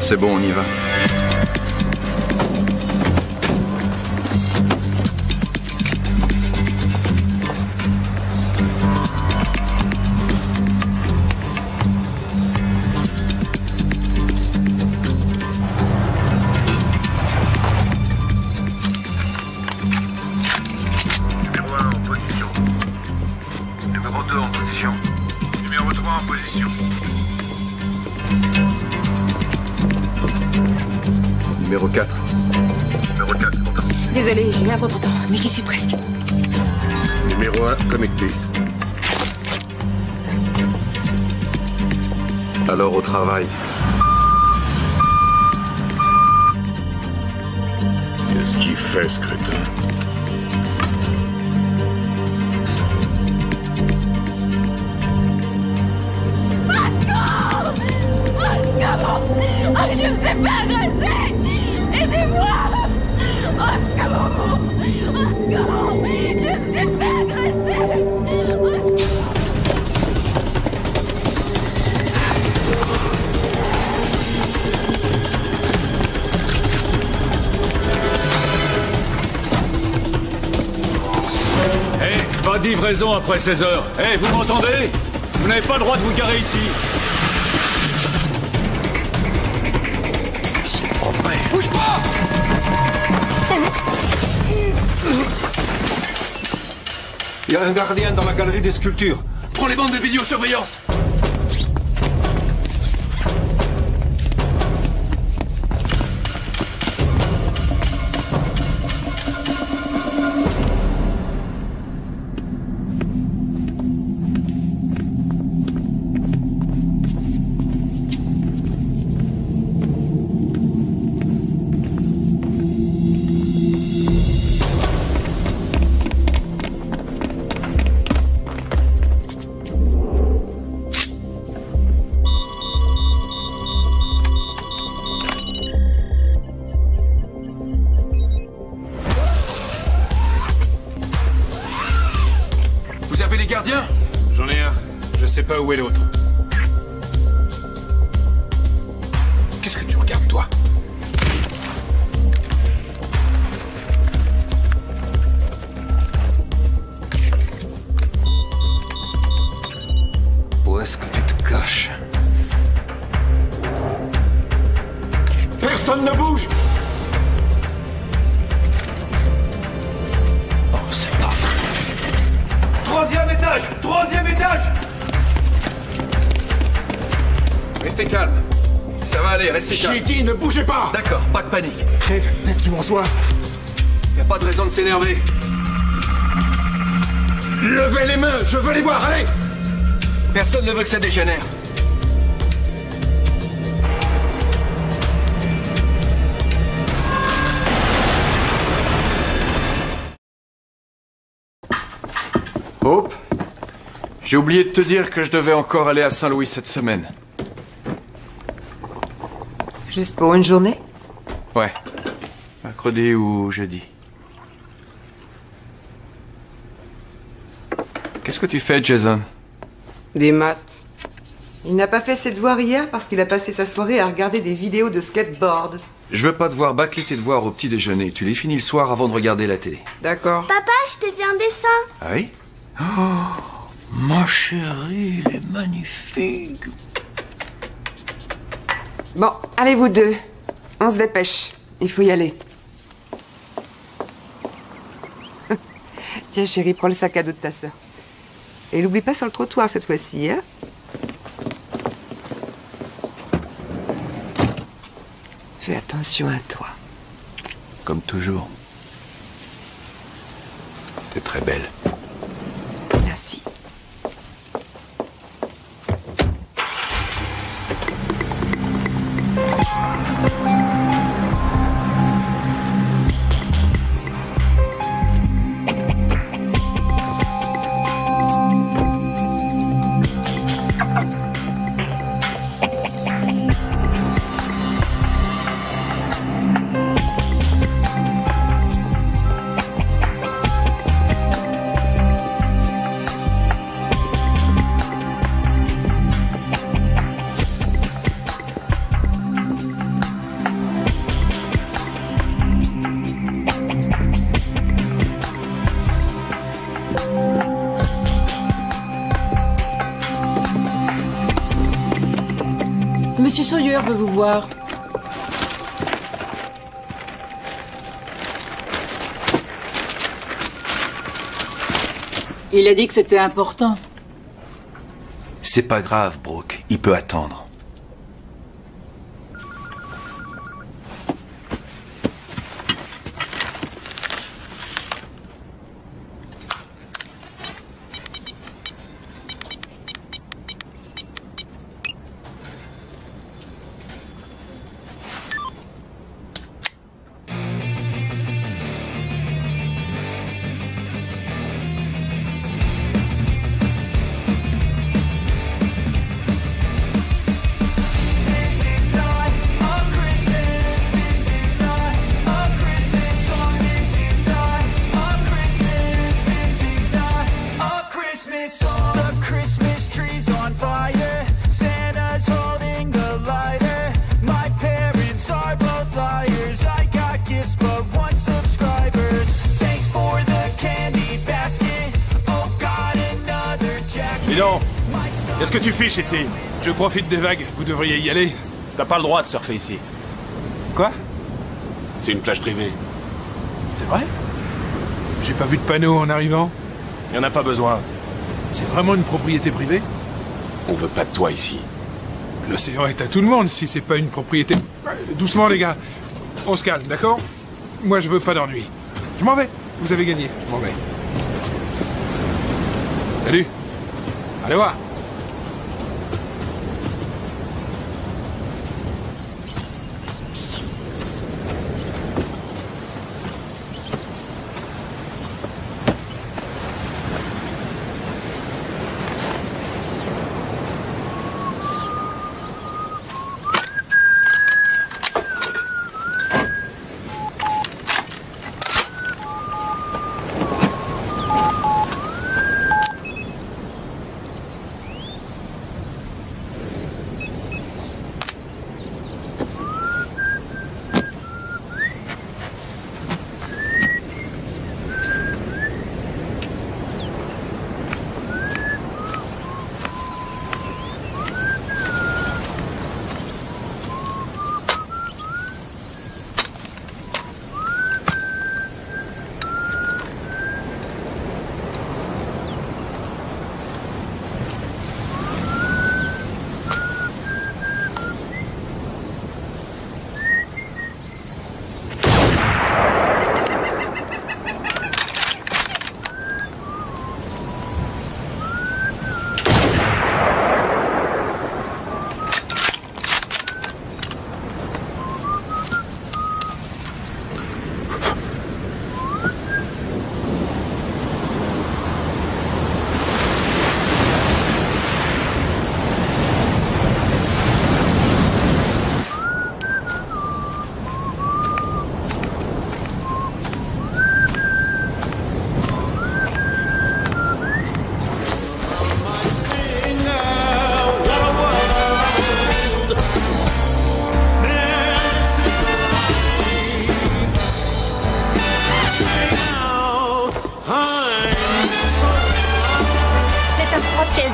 C'est bon, on y va. Numéro 4. Numéro 4, content. Désolé, j'ai eu un contretemps, mais j'y suis presque. Numéro 1, connecté. Alors au travail. Qu'est-ce qu'il fait, ce crétin? Oh, je me suis fait agresser! Aidez-moi! Au secours! Au secours! Je me suis fait agresser! Au secours! Hey, pas de livraison après 16 heures. Hey, vous m'entendez? Vous n'avez pas le droit de vous garer ici. Bouge pas! Il y a un gardien dans la galerie des sculptures. Prends les bandes de vidéosurveillance. Gardien? J'en ai un. Je sais pas où est l'autre. Qu'est-ce que tu regardes, toi? Où est-ce que tu te caches? Personne ne bouge! Oh, c'est pas vrai. Troisième étage! Troisième étage! Restez calme. Ça va aller, restez calme. J'ai dit, ne bougez pas! D'accord, pas de panique. Neve, tu m'en sois. Y a pas de raison de s'énerver. Levez les mains, je veux les voir, allez! Personne ne veut que ça dégénère. Hope, j'ai oublié de te dire que je devais encore aller à Saint-Louis cette semaine. Juste pour une journée? Ouais, mercredi ou jeudi. Qu'est-ce que tu fais, Jason? Des maths. Il n'a pas fait ses devoirs hier parce qu'il a passé sa soirée à regarder des vidéos de skateboard. Je veux pas devoir bâcler tes devoirs au petit déjeuner. Tu les finis le soir avant de regarder la télé. D'accord. Papa, je t'ai fait un dessin. Ah oui? Oh, ma chérie, il est magnifique. Bon, allez vous deux. On se dépêche. Il faut y aller. Tiens chérie, prends le sac à dos de ta sœur. Et l'oublie pas sur le trottoir cette fois-ci, hein? Fais attention à toi. Comme toujours. T'es très belle. Merci. Sawyer veut vous voir. Il a dit que c'était important. C'est pas grave, Brooke. Il peut attendre. Qu'est-ce que tu fiches ici? Je profite des vagues, vous devriez y aller. T'as pas le droit de surfer ici. Quoi? C'est une plage privée. C'est vrai? J'ai pas vu de panneau en arrivant. Y en a pas besoin. C'est vraiment une propriété privée? On veut pas de toi ici. L'océan est à tout le monde si c'est pas une propriété... Doucement les gars. On se calme, d'accord? Moi je veux pas d'ennui. Je m'en vais. Vous avez gagné. Je m'en vais. Salut. Allez voir.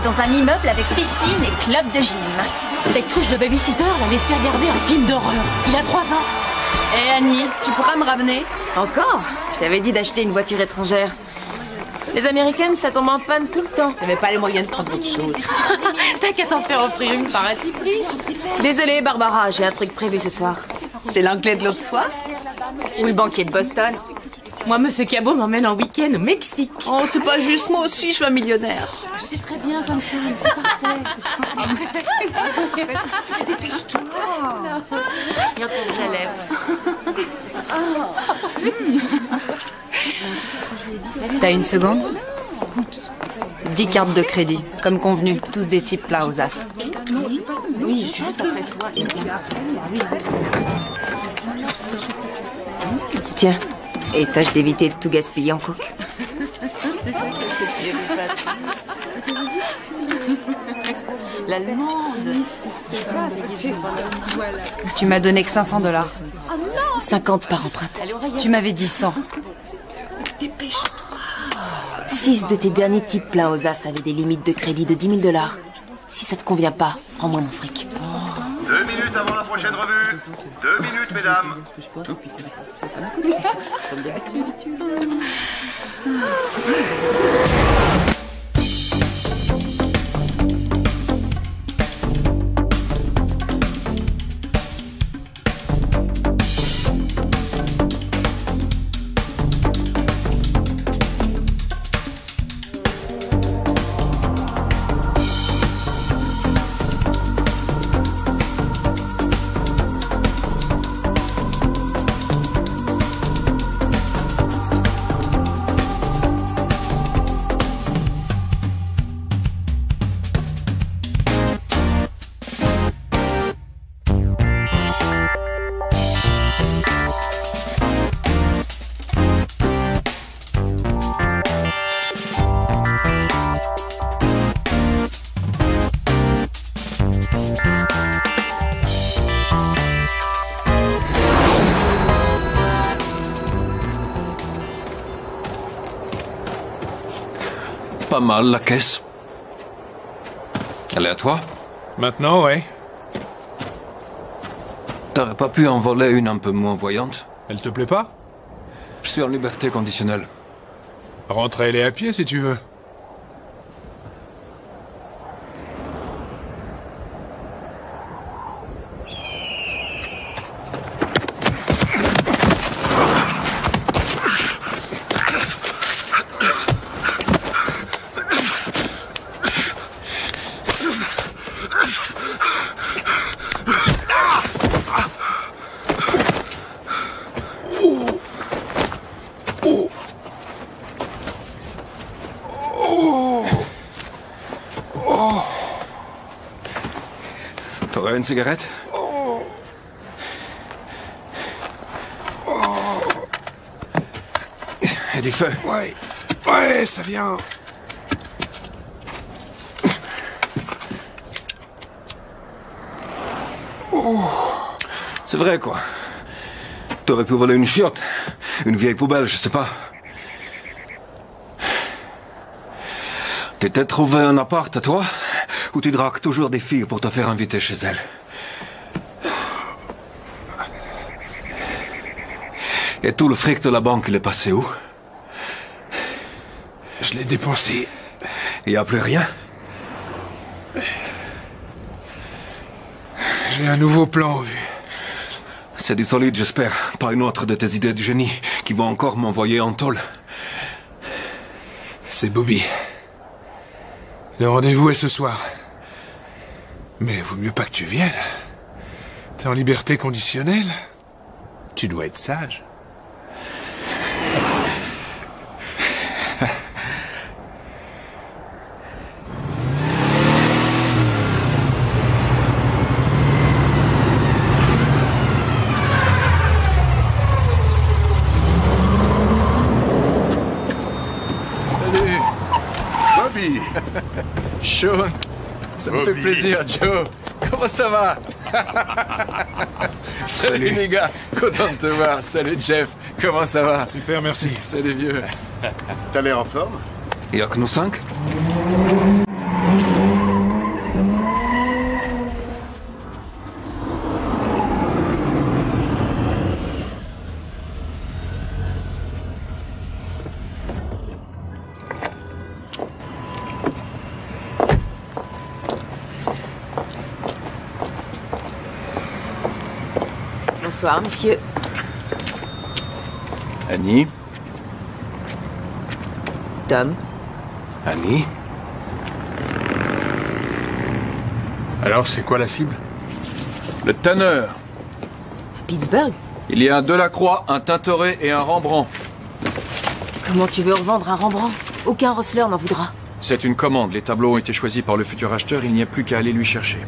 Dans un immeuble avec piscine et club de gym. Cette cruche de babysitter l'a laissé regarder un film d'horreur. Il a 3 ans. Hé Annie, tu pourras me ramener? Encore? Je t'avais dit d'acheter une voiture étrangère. Les américaines, ça tombe en panne tout le temps. J'avais pas les moyens de prendre autre chose. T'as qu'à t'en faire offrir une par un type riche. Désolée, Barbara, j'ai un truc prévu ce soir. C'est l'anglais de l'autre fois? Ou le banquier de Boston. Moi, Monsieur Cabot m'emmène en week-end au Mexique. Oh, c'est pas juste, moi aussi, je suis un millionnaire. C'est très bien comme ça, c'est parfait. Dépêche-toi. Regarde tes lèvres. T'as une seconde? 10 cartes de crédit, comme convenu, tous des types plats aux as. Oui, je suis juste après toi. Tiens, et tâche d'éviter de tout gaspiller en coke. L'allemande. Tu m'as donné que $500. 50 par empreinte. Tu m'avais dit 100. 6 de tes derniers types pleins aux as avaient des limites de crédit de $10 000. Si ça te convient pas, rends-moi mon fric. 2 minutes 2 minutes, mesdames. Pas mal, la caisse. Elle est à toi? Maintenant, ouais. T'aurais pas pu en voler une un peu moins voyante? Elle te plaît pas? Je suis en liberté conditionnelle. Rentre-les à pied si tu veux. T'aurais une cigarette? Et du feu? Ouais. Ouais, ça vient. C'est vrai, quoi. T'aurais pu voler une chiotte. Une vieille poubelle, je sais pas. T'étais trouvé un appart à toi? Ou tu dragues toujours des filles pour te faire inviter chez elles? Et tout le fric de la banque, il est passé où? Je l'ai dépensé. Il n'y a plus rien? J'ai un nouveau plan en vue. C'est du solide, j'espère. Pas une autre de tes idées de génie qui vont encore m'envoyer en tôle. C'est Bobby. Le rendez-vous est ce soir. Mais vaut mieux pas que tu viennes. T'es en liberté conditionnelle. Tu dois être sage. Salut. Bobby. Sean. Ça me fait plaisir, Joe. Comment ça va? Salut les gars, content de te voir. Salut Jeff, comment ça va? Super, merci. Salut vieux. T'as l'air en forme? Il n'y a que nous 5? Bonsoir, monsieur. Annie? Tom. Annie? Alors, c'est quoi la cible? Le tanneur. Pittsburgh? Il y a un Delacroix, un Tintoret et un Rembrandt. Comment tu veux revendre un Rembrandt? Aucun Rosler n'en voudra. C'est une commande. Les tableaux ont été choisis par le futur acheteur. Il n'y a plus qu'à aller lui chercher.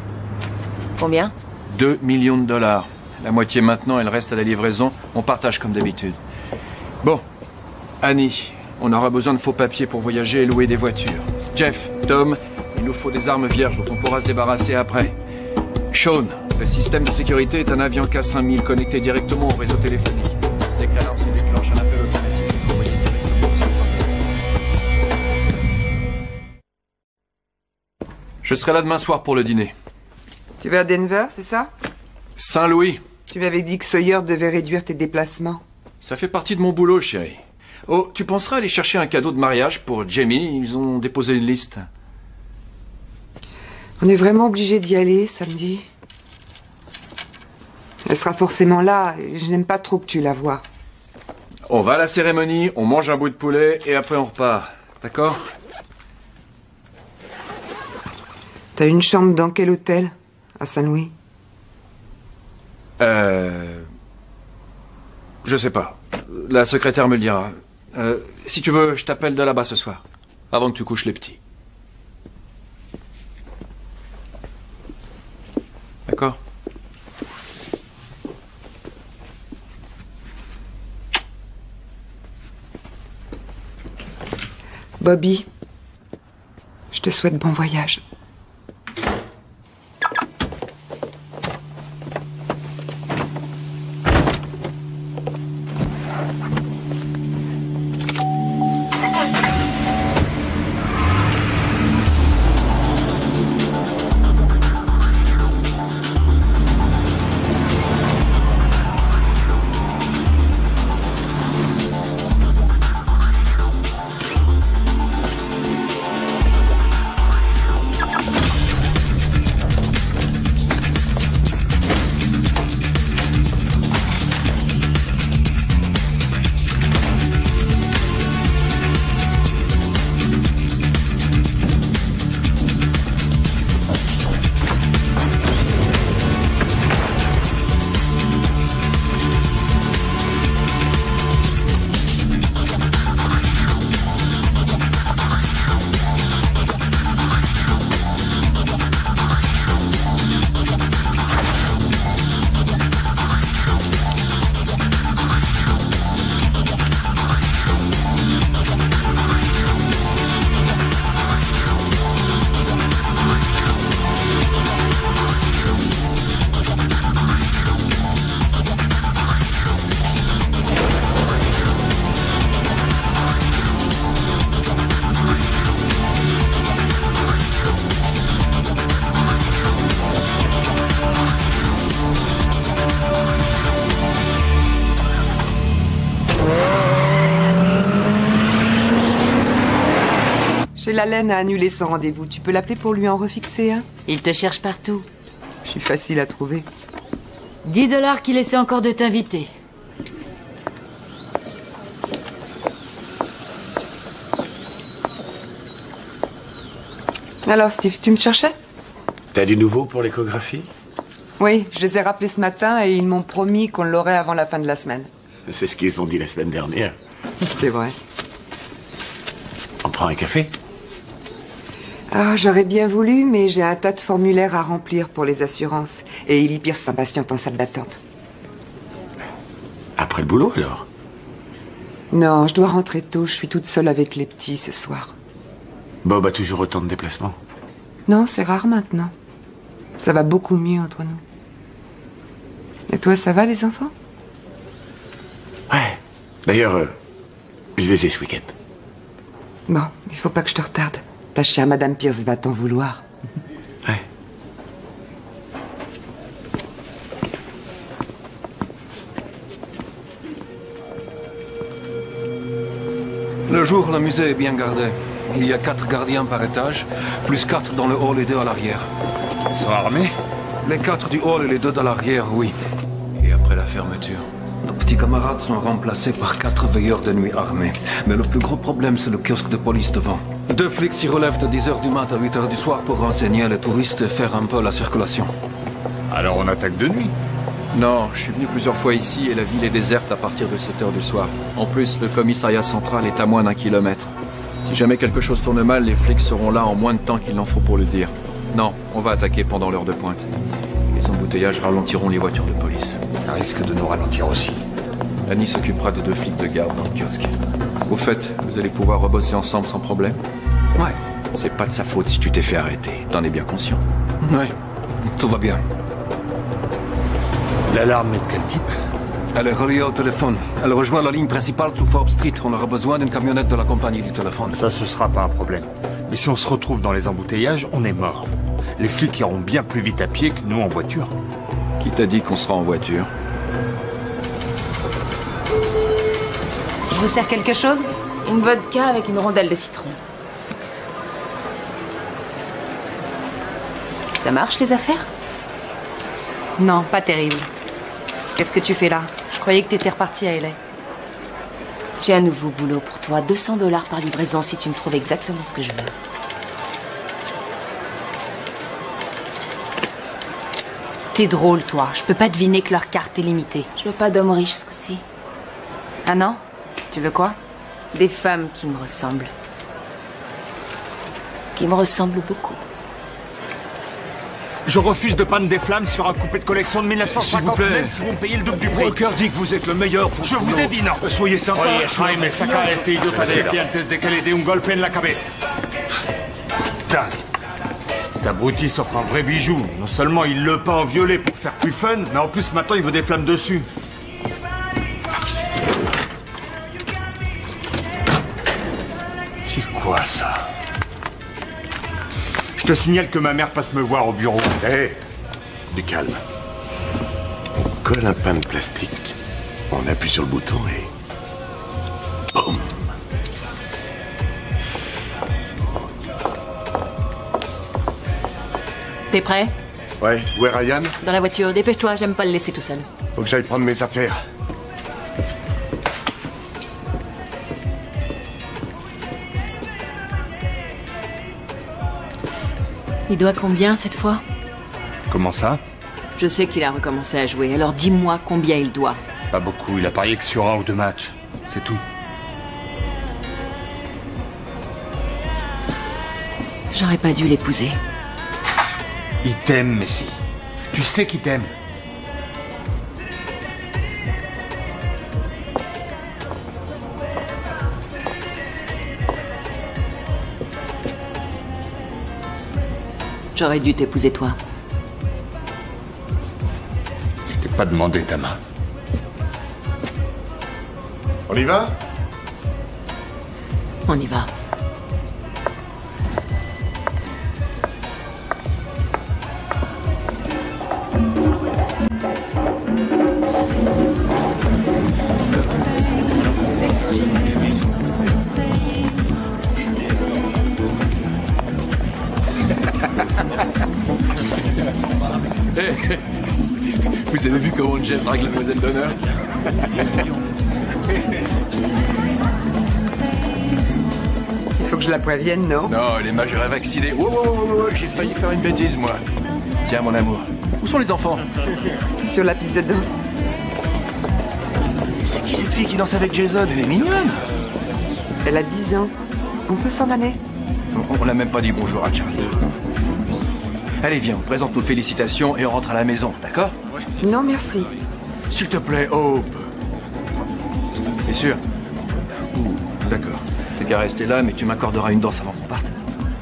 Combien? 2 millions de dollars. La moitié maintenant, elle reste à la livraison. On partage comme d'habitude. Bon. Annie, on aura besoin de faux papiers pour voyager et louer des voitures. Jeff, Tom, il nous faut des armes vierges dont on pourra se débarrasser après. Sean, le système de sécurité est un avion K5000 connecté directement au réseau téléphonique. Dès que l'alarme se déclenche, un appel automatique est envoyé directement au centre. Je serai là demain soir pour le dîner. Tu vas à Denver, c'est ça? Saint-Louis. Tu m'avais dit que Sawyer devait réduire tes déplacements. Ça fait partie de mon boulot, chérie. Oh, tu penseras aller chercher un cadeau de mariage pour Jamie? Ils ont déposé une liste. On est vraiment obligé d'y aller samedi. Elle sera forcément là, et je n'aime pas trop que tu la vois. On va à la cérémonie, on mange un bout de poulet, et après on repart. D'accord? T'as une chambre dans quel hôtel? À Saint-Louis? Je sais pas. La secrétaire me le dira. Si tu veux, je t'appelle de là-bas ce soir. Avant que tu couches les petits. D'accord? Bobby, je te souhaite bon voyage. Laine a annulé son rendez-vous. Tu peux l'appeler pour lui en refixer un? Il te cherche partout. Je suis facile à trouver. 10 $ qu'il essaie encore de t'inviter. Alors, Steve, tu me cherchais? T'as du nouveau pour l'échographie? Oui, je les ai rappelés ce matin et ils m'ont promis qu'on l'aurait avant la fin de la semaine. C'est ce qu'ils ont dit la semaine dernière. C'est vrai. On prend un café? Ah, j'aurais bien voulu, mais j'ai un tas de formulaires à remplir pour les assurances. Et Ellie Pierce s'impatiente en salle d'attente. Après le boulot, alors? Non, je dois rentrer tôt. Je suis toute seule avec les petits ce soir. Bob a toujours autant de déplacements? Non, c'est rare maintenant. Ça va beaucoup mieux entre nous. Et toi, ça va, les enfants? Ouais. D'ailleurs, je les ai ce week-end. Bon, il faut pas que je te retarde. Ta chère Madame Pierce va t'en vouloir. Ouais. Le jour, le musée est bien gardé. Il y a 4 gardiens par étage, plus 4 dans le hall et 2 à l'arrière. Ils sont armés? Les 4 du hall et les 2 de l'arrière, oui. Et après la fermeture, nos petits camarades sont remplacés par 4 veilleurs de nuit armés. Mais le plus gros problème, c'est le kiosque de police devant. 2 flics s'y relèvent de 10h du mat à 8h du soir pour renseigner les touristes et faire un peu la circulation. Alors on attaque de nuit? Non, je suis venu plusieurs fois ici et la ville est déserte à partir de 7h du soir. En plus, le commissariat central est à moins d'1 kilomètre. Si jamais quelque chose tourne mal, les flics seront là en moins de temps qu'il n'en faut pour le dire. Non, on va attaquer pendant l'heure de pointe. Les embouteillages ralentiront les voitures de police. Ça risque de nous ralentir aussi. Annie s'occupera de 2 flics de garde dans le kiosque. Au fait, vous allez pouvoir rebosser ensemble sans problème? Ouais. C'est pas de sa faute si tu t'es fait arrêter. T'en es bien conscient. Ouais, tout va bien. L'alarme est de quel type? Elle est reliée au téléphone. Elle rejoint la ligne principale sous Forbes Street. On aura besoin d'une camionnette de la compagnie du téléphone. Ça, ce sera pas un problème. Mais si on se retrouve dans les embouteillages, on est mort. Les flics iront bien plus vite à pied que nous en voiture. Qui t'a dit qu'on sera en voiture? Je vous sers quelque chose? Une vodka avec une rondelle de citron. Ça marche, les affaires? Non, pas terrible. Qu'est-ce que tu fais là? Je croyais que t'étais reparti à LA. J'ai un nouveau boulot pour toi. $200 par livraison si tu me trouves exactement ce que je veux. T'es drôle, toi. Je peux pas deviner que leur carte est limitée. Je veux pas d'hommes riches ce coup-ci. Ah non? Tu veux quoi? Des femmes qui me ressemblent. Qui me ressemblent beaucoup. Je refuse de peindre des flammes sur un coupé de collection de 1950, même si vous me payez le double du prix. Walker dit que vous êtes le meilleur pour... Je vous ai dit non. Soyez sympa. Oye, Jaime, saca este idiota de aquí antes de que le dé un golpe en la cabeza. Putain. Cet abruti s'offre un vrai bijou. Non seulement il le peint en violet pour faire plus fun, mais en plus maintenant il veut des flammes dessus. C'est quoi ça? Je te signale que ma mère passe me voir au bureau. Hé, du calme. On colle un pain de plastique, on appuie sur le bouton et... boum. T'es prêt? Ouais, où est Ryan? Dans la voiture, dépêche-toi, j'aime pas le laisser tout seul. Faut que j'aille prendre mes affaires. Il doit combien cette fois? Comment ça? Je sais qu'il a recommencé à jouer, alors dis-moi combien il doit. Pas beaucoup, il a parié que sur 1 ou 2 matchs. C'est tout. J'aurais pas dû l'épouser. Il t'aime, Messi. Tu sais qu'il t'aime. J'aurais dû t'épouser toi. Je t'ai pas demandé ta main. On y va? On y va. Vous avez vu comment Jeff drague la demoiselle d'honneur? Il faut que je la prévienne, non? Non, elle est majeure et vaccinée. Oh, j'ai failli faire une bêtise, moi. Tiens, mon amour. Où sont les enfants? Sur la piste de danse. C'est qui cette fille qui danse avec Jason? Elle est mignonne. Elle a 10 ans. On peut s'en aller? On n'a même pas dit bonjour à Charlie. Allez, viens, on présente nos félicitations et on rentre à la maison, d'accord? Non, merci. S'il te plaît, Hope. T'es sûr? D'accord. T'es qu'à rester là, mais tu m'accorderas une danse avant qu'on parte.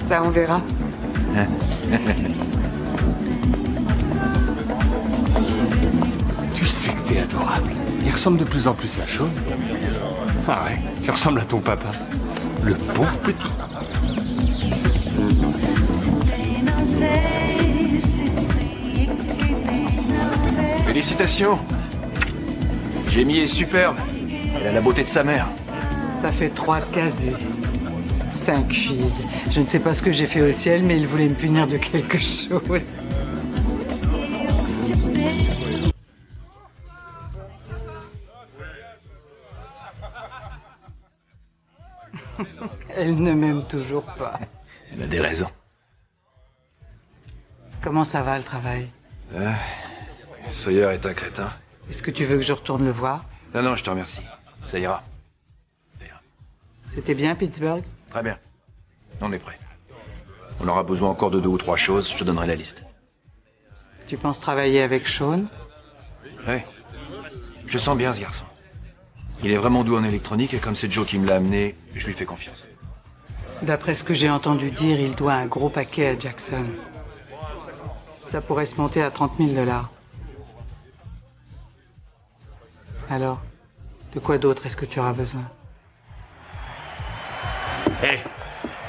Ça, on verra. Hein? Tu sais que t'es adorable. Il ressemble de plus en plus à Sean. Ah ouais, tu ressembles à ton papa. Le pauvre petit. Félicitations. Jamie est superbe. Elle a la beauté de sa mère. Ça fait 3 casés. 5 filles. Je ne sais pas ce que j'ai fait au ciel, mais il voulait me punir de quelque chose. Elle ne m'aime toujours pas. Elle a des raisons. Comment ça va, le travail? Sawyer est un crétin. Est-ce que tu veux que je retourne le voir? Non, je te remercie. Ça ira. C'était bien, Pittsburgh? Très bien. On est prêt. On aura besoin encore de 2 ou 3 choses. Je te donnerai la liste. Tu penses travailler avec Sean? Oui. Je sens bien ce garçon. Il est vraiment doux en électronique et comme c'est Joe qui me l'a amené, je lui fais confiance. D'après ce que j'ai entendu dire, il doit un gros paquet à Jackson. Ça pourrait se monter à $30,000. Alors, de quoi d'autre est-ce que tu auras besoin? Hé,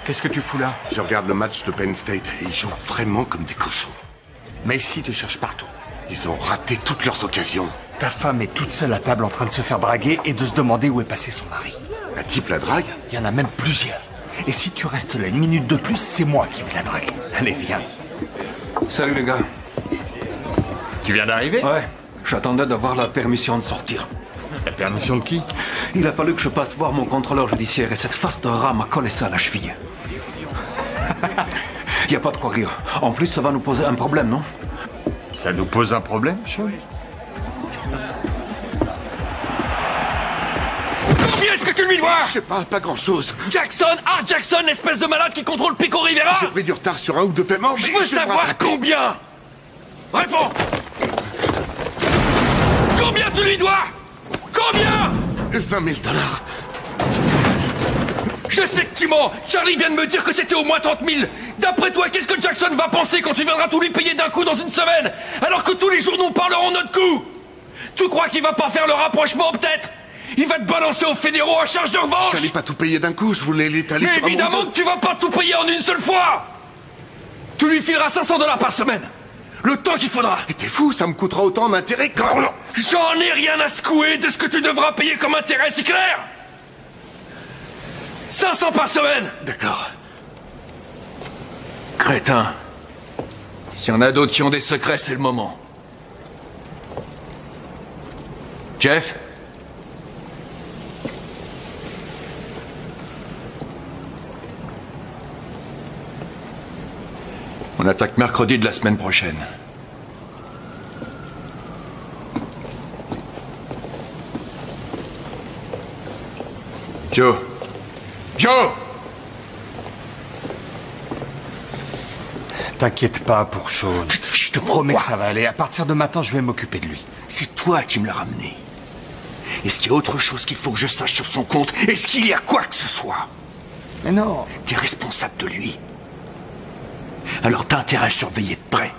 qu'est-ce que tu fous là? Je regarde le match de Penn State et ils jouent vraiment comme des cochons. Mais ici, tu cherches partout. Ils ont raté toutes leurs occasions. Ta femme est toute seule à table en train de se faire draguer et de se demander où est passé son mari. Un type la drague? Il y en a même plusieurs. Et si tu restes là une minute de plus, c'est moi qui vais la draguer. Allez, viens. Salut les gars. Tu viens d'arriver? Ouais, j'attendais d'avoir la permission de sortir. La permission de qui? Il a fallu que je passe voir mon contrôleur judiciaire et cette face de rat m'a collé ça à la cheville. Y a pas de quoi rire. En plus, ça va nous poser un problème, non? Ça nous pose un problème, Sean? Combien est-ce que tu lui dois? Je sais pas grand-chose. Jackson, Jackson, l'espèce de malade qui contrôle Pico Rivera. J'ai pris du retard sur un ou deux paiements. Je veux savoir combien. Réponds. Combien tu lui dois? Combien? 20 000 $. Je sais que tu mens. Charlie vient de me dire que c'était au moins 30 000. D'après toi, qu'est-ce que Jackson va penser quand tu viendras tout lui payer d'un coup dans une semaine, alors que tous les journaux parleront notre coup? Tu crois qu'il va pas faire le rapprochement, peut-être? Il va te balancer aux fédéraux en charge de revanche. J'allais pas tout payer d'un coup, je voulais l'étaler sur un évidemment que tu vas pas tout payer en une seule fois. Tu lui fileras 500 $ par semaine. Le temps qu'il faudra. Mais t'es fou, ça me coûtera autant d'intérêt que... J'en ai rien à secouer de ce que tu devras payer comme intérêt, c'est clair? 500 par semaine. D'accord. Crétin. S'il y en a d'autres qui ont des secrets, c'est le moment. Jeff? On attaque mercredi de la semaine prochaine. Joe. Joe! T'inquiète pas pour Sean. Je te promets que ça va aller. À partir de maintenant, je vais m'occuper de lui. C'est toi qui me l'as ramené. Est-ce qu'il y a autre chose qu'il faut que je sache sur son compte? Est-ce qu'il y a quoi que ce soit? Mais non. T'es responsable de lui. Alors t'as intérêt à le surveiller de près.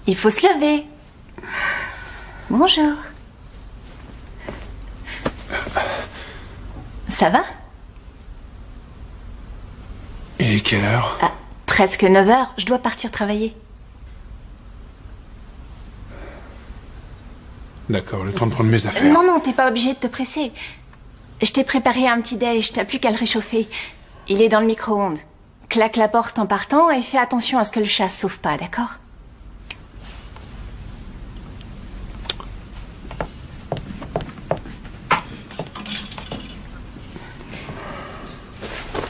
Il faut se lever. Bonjour. Ça va? Il est quelle heure? Presque 9 h, je dois partir travailler. D'accord, le temps de prendre mes affaires. Non, t'es pas obligé de te presser. Je t'ai préparé un petit déj, t'as plus qu'à le réchauffer. Il est dans le micro-ondes. Claque la porte en partant et fais attention à ce que le chat se sauve pas, d'accord?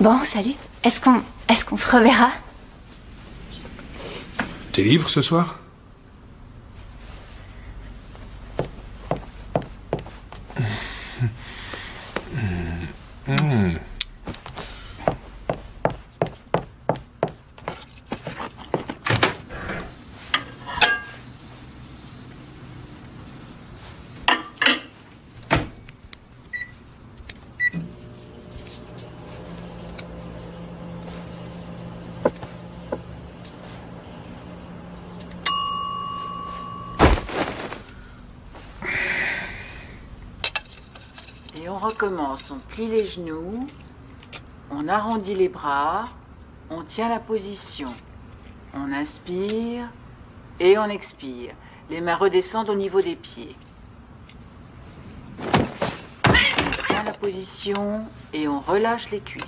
Bon, salut. Est-ce qu'on se reverra? T'es libre ce soir? Et on recommence, on plie les genoux, on arrondit les bras, on tient la position. On inspire et on expire. Les mains redescendent au niveau des pieds. On tient la position et on relâche les cuisses.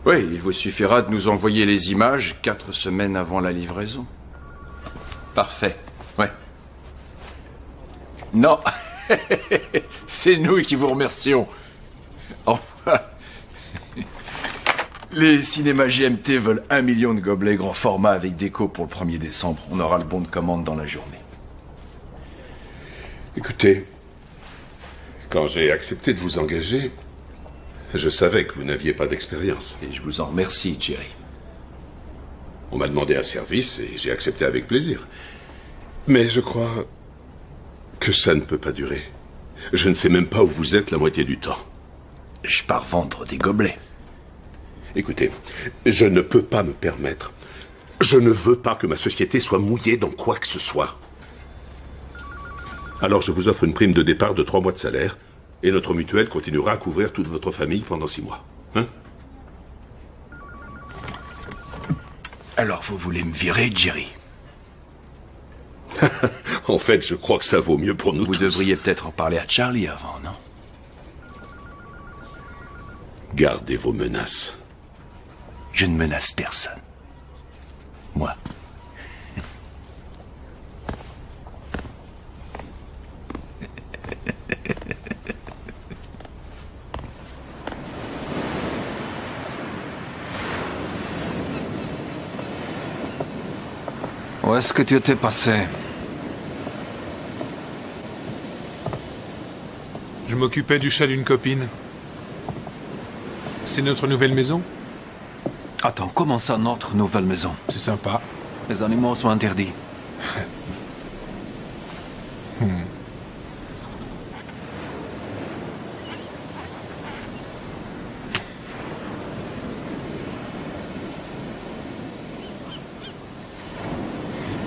Oui, il vous suffira de nous envoyer les images 4 semaines avant la livraison. Parfait, ouais. Non, c'est nous qui vous remercions. Enfin, les cinémas GMT veulent 1 million de gobelets grand format avec déco pour le 1er décembre. On aura le bon de commande dans la journée. Écoutez, quand j'ai accepté de vous engager, je savais que vous n'aviez pas d'expérience. Et je vous en remercie, Jerry. On m'a demandé un service et j'ai accepté avec plaisir. Mais je crois que ça ne peut pas durer. Je ne sais même pas où vous êtes la moitié du temps. Je pars vendre des gobelets. Écoutez, je ne peux pas me permettre. Je ne veux pas que ma société soit mouillée dans quoi que ce soit. Alors je vous offre une prime de départ de 3 mois de salaire, et notre mutuelle continuera à couvrir toute votre famille pendant 6 mois. Hein? Alors vous voulez me virer, Jerry? En fait, je crois que ça vaut mieux pour nous tous. Vous devriez peut-être en parler à Charlie avant, non? Gardez vos menaces. Je ne menace personne. Moi. Où est-ce que tu étais passé? Je m'occupais du chat d'une copine. C'est notre nouvelle maison? Attends, comment ça, notre nouvelle maison? C'est sympa. Les animaux sont interdits.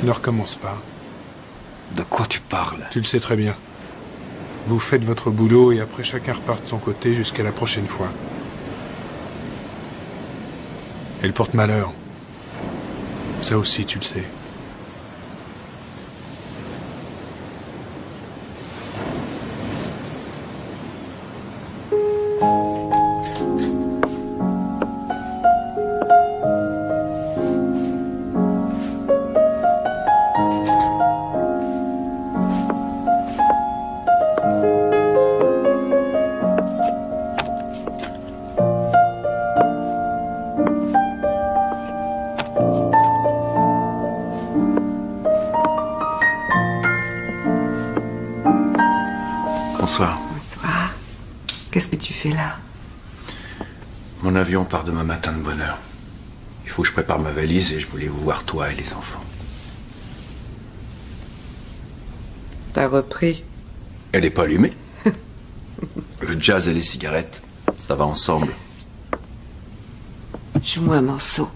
Ne recommence pas. De quoi tu parles? Tu le sais très bien. Vous faites votre boulot et après chacun repart de son côté jusqu'à la prochaine fois. Elle porte malheur. Ça aussi, tu le sais. Bonsoir. Bonsoir. Qu'est-ce que tu fais là? Mon avion part demain matin de bonne heure. Il faut que je prépare ma valise et je voulais vous voir toi et les enfants. T'as repris? Elle n'est pas allumée. Le jazz et les cigarettes, ça va ensemble. Joue-moi un morceau.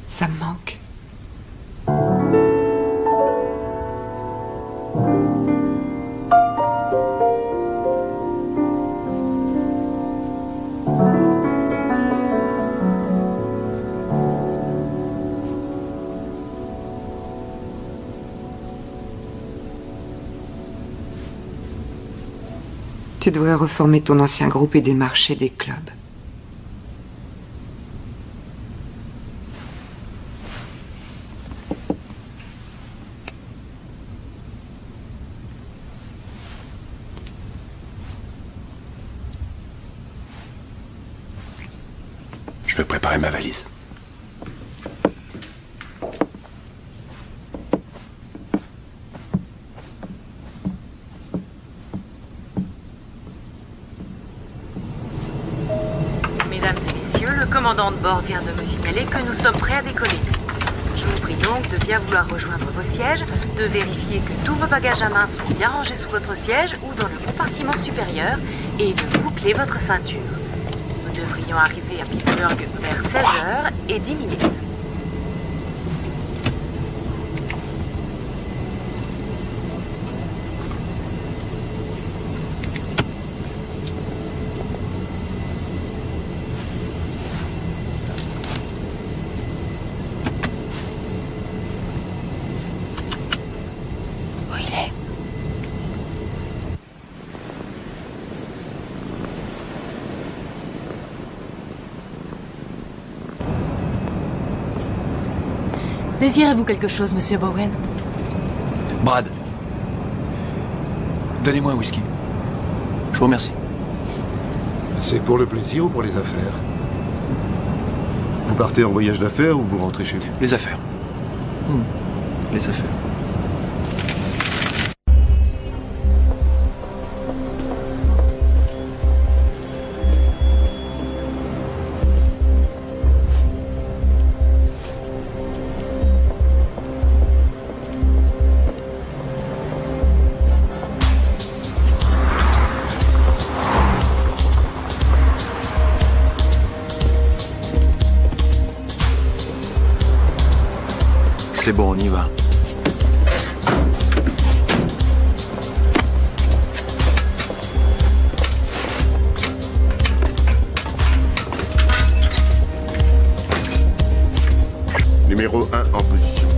Ça me manque. Tu devrais reformer ton ancien groupe et démarcher des clubs. Je vais préparer ma valise. Mesdames et messieurs, le commandant de bord vient de me signaler que nous sommes prêts à décoller. Je vous prie donc de bien vouloir rejoindre vos sièges, de vérifier que tous vos bagages à main sont bien rangés sous votre siège ou dans le compartiment supérieur et de boucler votre ceinture. Nous devrions arriver à Pittsburgh vers 16h et 10 minutes. Où il est? Désirez-vous quelque chose, monsieur Bowen? Brad, donnez-moi un whisky. Je vous remercie. C'est pour le plaisir ou pour les affaires? Vous partez en voyage d'affaires ou vous rentrez chez vous? Les affaires. Les affaires. C'est bon, on y va. Numéro 1 en position.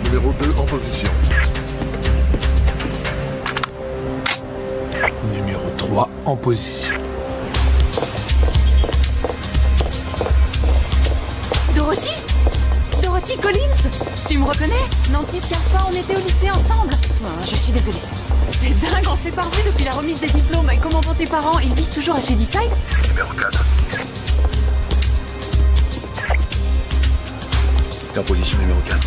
Numéro 2 en position. Numéro 3 en position. Dorothy Dorothy Collins. Tu me reconnais? Nancy Scarpa, on était au lycée ensemble. Oh, je suis désolée. C'est dingue, on s'est pas revus depuis la remise des diplômes. Et comment vont tes parents? Ils vivent toujours à Shadyside? Numéro 4. T'es en position numéro 4.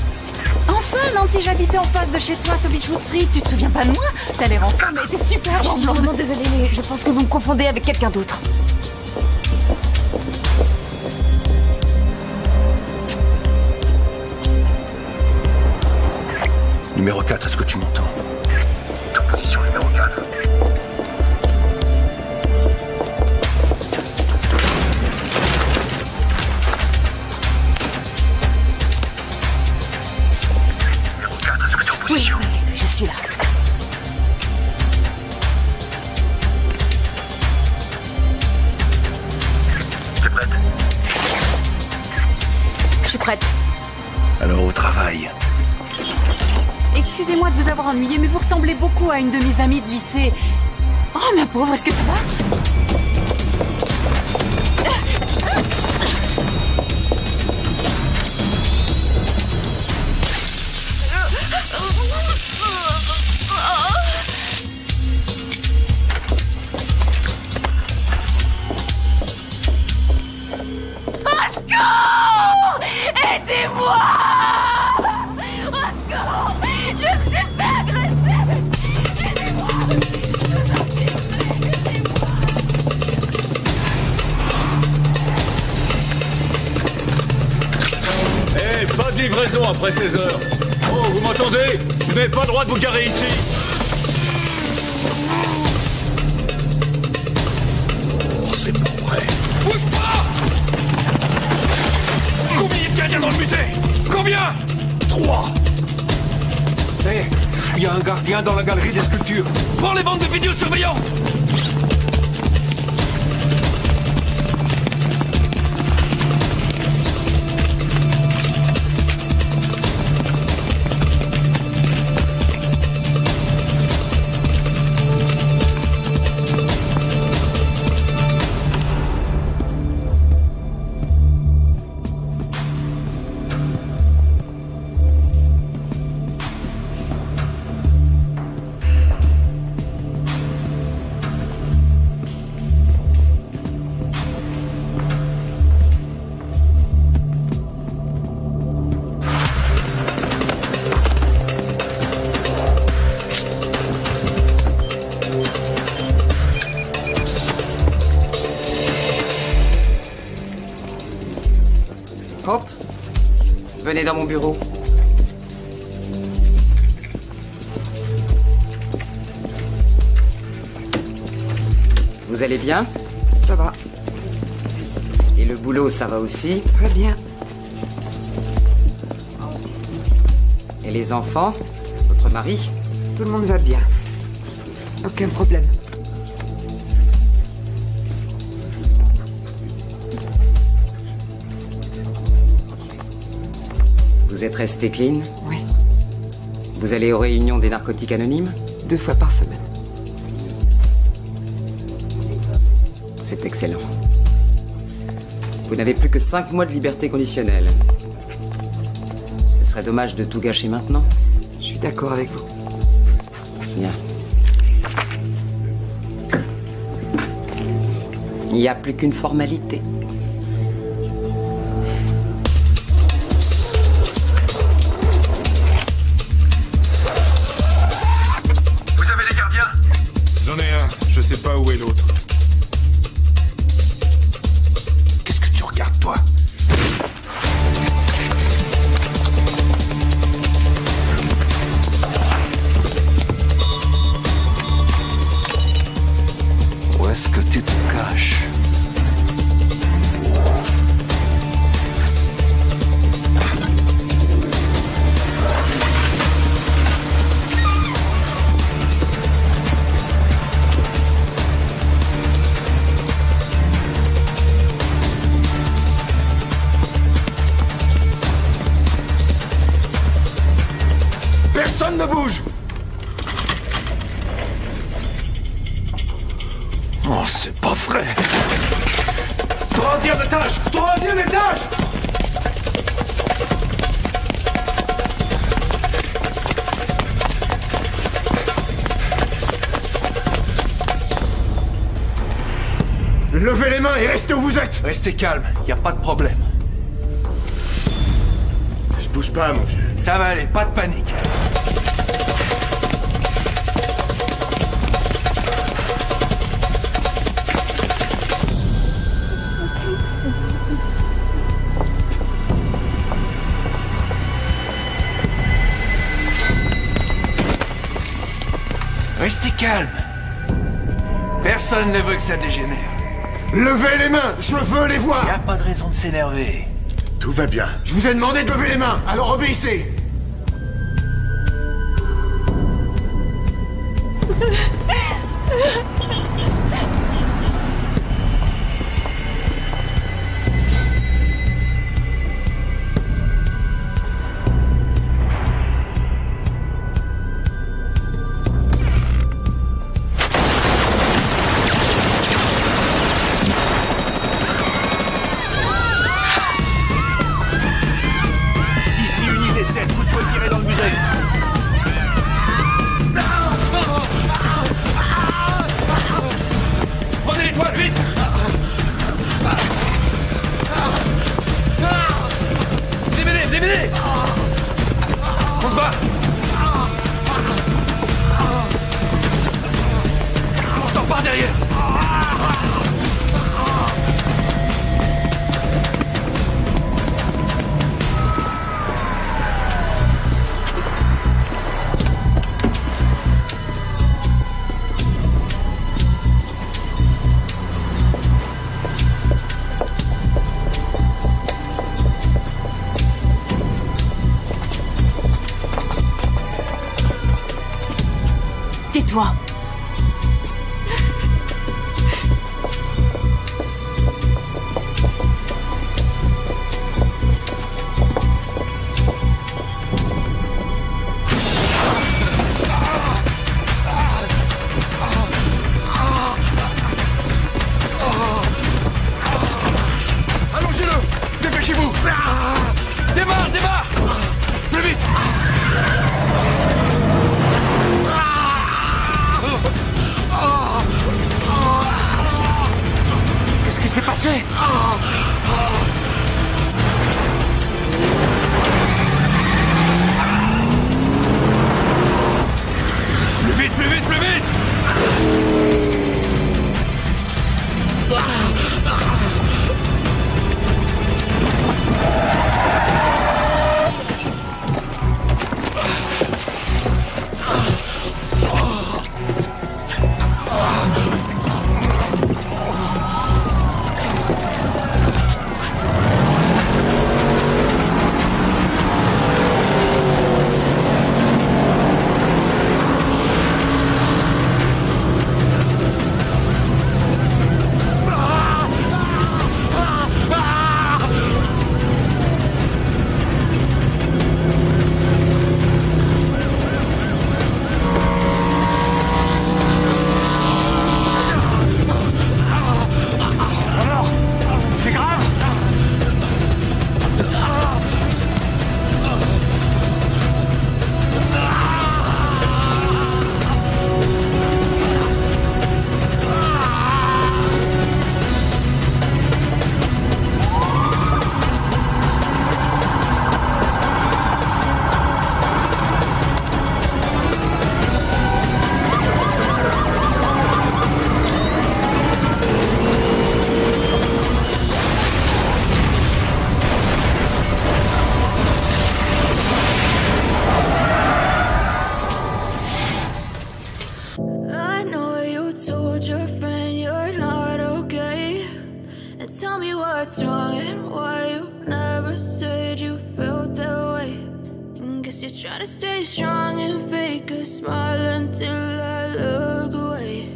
Enfin, Nancy, j'habitais en face de chez toi sur Beechwood Street. Tu te souviens pas de moi? T'as l'air en femme, mais t'es super. Je suis vraiment désolée, mais je pense que vous me confondez avec quelqu'un d'autre. Numéro 4, est-ce que tu m'entends? En position numéro 4. Numéro 4, est-ce que tu es en position? Oui, je suis là. T'es prête? Je suis prête. Alors au travail. Excusez-moi de vous avoir ennuyé, mais vous ressemblez beaucoup à une de mes amies de lycée. Oh, ma pauvre, est-ce que ça va? Au secours! Aidez-moi! Au secours! Je me suis fait agresser! Aidez-moi! Eh, pas de livraison après 16 heures. Oh, vous m'entendez? Vous n'avez pas le droit de vous garer ici. Oh, c'est pas vrai. Bouge pas! Combien il y a de gardiens dans le musée? Combien? 3. Hé, il y a un gardien dans la galerie des sculptures. Prends les bandes de vidéosurveillance! Hop, venez dans mon bureau. Vous allez bien? Ça va. Et le boulot, ça va aussi? Très bien. Et les enfants? Votre mari? Tout le monde va bien. Aucun problème. Vous êtes resté clean? Oui. Vous allez aux réunions des narcotiques anonymes? 2 fois par semaine. C'est excellent. Vous n'avez plus que 5 mois de liberté conditionnelle. Ce serait dommage de tout gâcher maintenant. Je suis d'accord avec vous. Bien. Il n'y a plus qu'une formalité. J'en ai un, je sais pas où est l'autre. Qu'est-ce que tu regardes, toi? Où est-ce que tu te caches? Troisième étage! Troisième étage! Levez les mains et restez où vous êtes! Restez calme, y a pas de problème. Je bouge pas, mon vieux. Ça va aller, pas de panique. Restez calme. Personne ne veut que ça dégénère. Levez les mains! Je veux les voir! Y a pas de raison de s'énerver. Tout va bien. Je vous ai demandé de lever les mains, alors obéissez! Tais-toi. Allongez-le! Dépêchez-vous! Démarre, démarre! Plus vite! Qu'est-ce qui s'est passé? Plus vite, plus vite, plus vite! what's wrong and why you never said you felt that way. And guess you're trying to stay strong and fake a smile until I look away.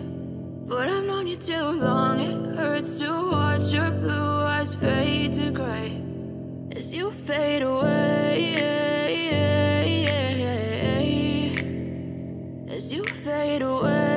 But I've known you too long, it hurts to watch your blue eyes fade to gray as you fade away, as you fade away.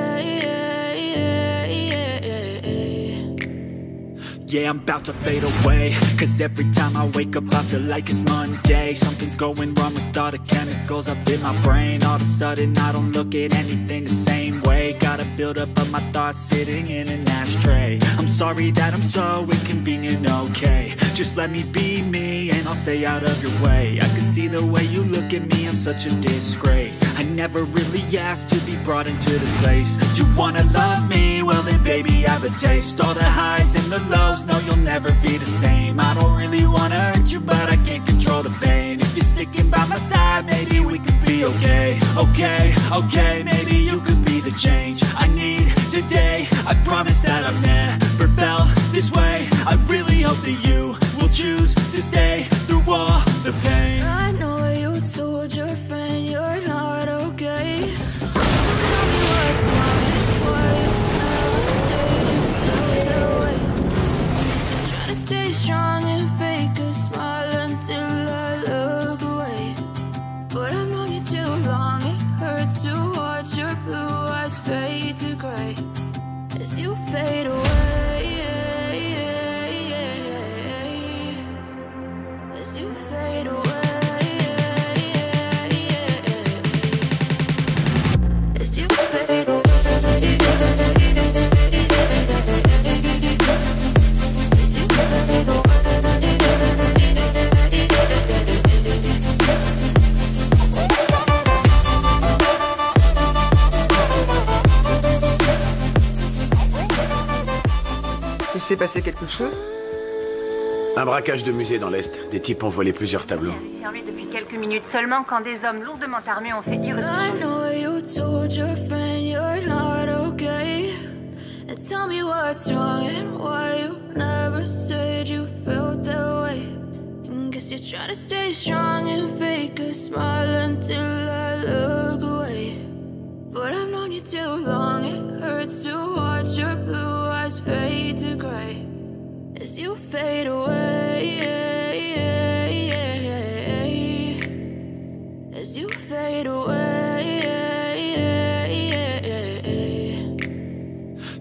Yeah, I'm about to fade away, cause every time I wake up I feel like it's Monday. Something's going wrong with all the chemicals up in my brain. All of a sudden I don't look at anything the same way. Got a build up of my thoughts sitting in an ashtray. I'm sorry that I'm so inconvenient, okay. Just let me be me and I'll stay out of your way. I can see the way you look at me, I'm such a disgrace. I never really asked to be brought into this place. You wanna love me? Well then baby I have a taste. All the highs and the lows, no you'll never be the same. I don't really wanna hurt you but I can't control the pain. If you're sticking by my side maybe we could be okay. Okay, maybe you could be the change I need today. I promise that I've never felt this way. I really hope that you will choose to stay through all the pain. I know you told your friend you're not okay. Tell me what's wrong and why you never said you felt that way. So try to stay strong and fake a smile until I look away. But I've known you too long, it hurts to watch your blue eyes fade to gray as you fade away. As you fade away. As you fade away. Il s'est passé quelque chose? Un braquage de musée dans l'Est. Des types ont volé plusieurs tableaux. Sur lui depuis quelques minutes seulement quand des hommes lourdement armés ont fait irréduction. I know you told your friend you're not okay. And tell me what's wrong and why you never said you felt that way. And guess you're trying to stay strong and fake a smile until I look away. But I've known you too long, it hurts to watch your blue eyes fade to gray as you fade away. As you fade away.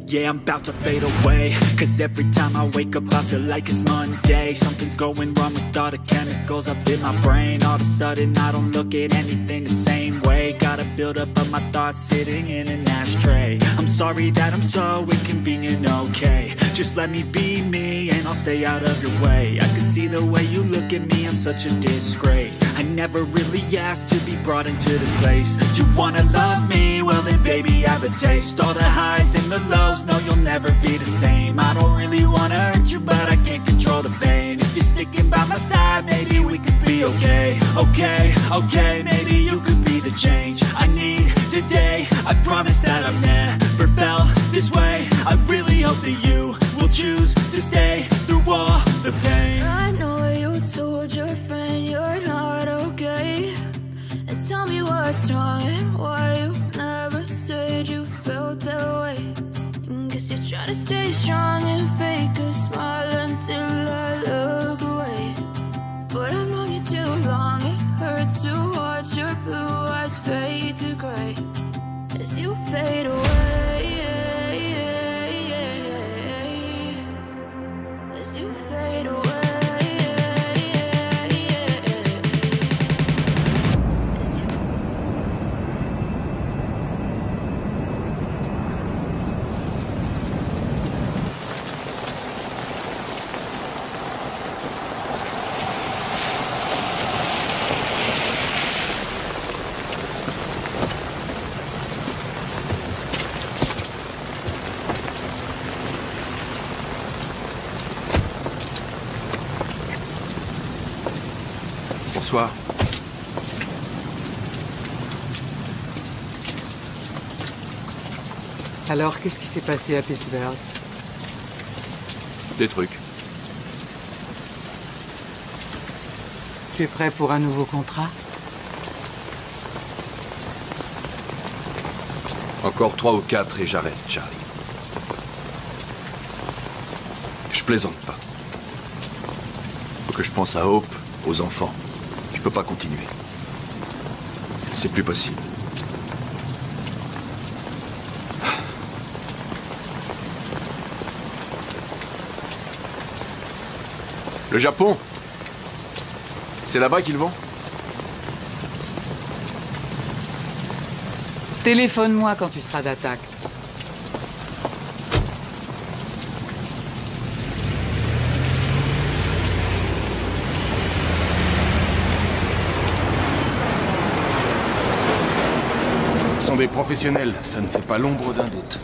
Yeah, I'm about to fade away, cause every time I wake up I feel like it's Monday. Something's going wrong with all the chemicals up in my brain. All of a sudden I don't look at anything the same way. Got a build up of my thoughts sitting in an ashtray. I'm sorry that I'm so inconvenient, okay. Just let me be me and I'll stay out of your way. I can see the way you look at me, I'm such a disgrace. I never really asked to be brought into this place. You wanna love me? Well then baby I have a taste. All the highs and the lows, no you'll never be the same. I don't really wanna hurt you but I can't control the pain. If you're sticking by my side maybe we could be okay. Okay, maybe you could be the change I need today. I promise that I've never felt this way. I really hope that you will choose to stay through all the pain. I know you told your friend you're not okay. And tell me what's wrong and why you never said you felt that way. And guess you're trying to stay strong and fake a smile until I look away. But I've known you too long, it hurts to watch your blue eyes fade to gray as you fade away. As you fade away. Bonsoir. Alors, qu'est-ce qui s'est passé à Pittsburgh? Des trucs. Tu es prêt pour un nouveau contrat? Encore 3 ou 4 et j'arrête, Charlie. Je plaisante pas. Faut que je pense à Hope, aux enfants. Je peux pas continuer. C'est plus possible. Le Japon? C'est là-bas qu'ils vont? Téléphone-moi quand tu seras d'attaque. Ce sont des professionnels, ça ne fait pas l'ombre d'un doute.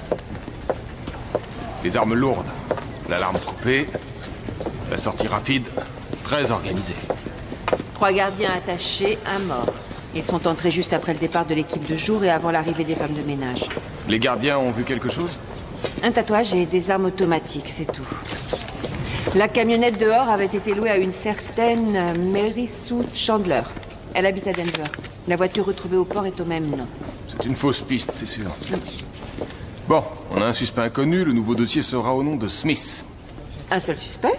Les armes lourdes, l'alarme coupée, la sortie rapide, très organisée. 3 gardiens attachés, un mort. Ils sont entrés juste après le départ de l'équipe de jour et avant l'arrivée des femmes de ménage. Les gardiens ont vu quelque chose? Un tatouage et des armes automatiques, c'est tout. La camionnette dehors avait été louée à une certaine Mary Sue Chandler. Elle habite à Denver. La voiture retrouvée au port est au même nom. C'est une fausse piste, c'est sûr. Bon, on a un suspect inconnu, le nouveau dossier sera au nom de Smith. Un seul suspect?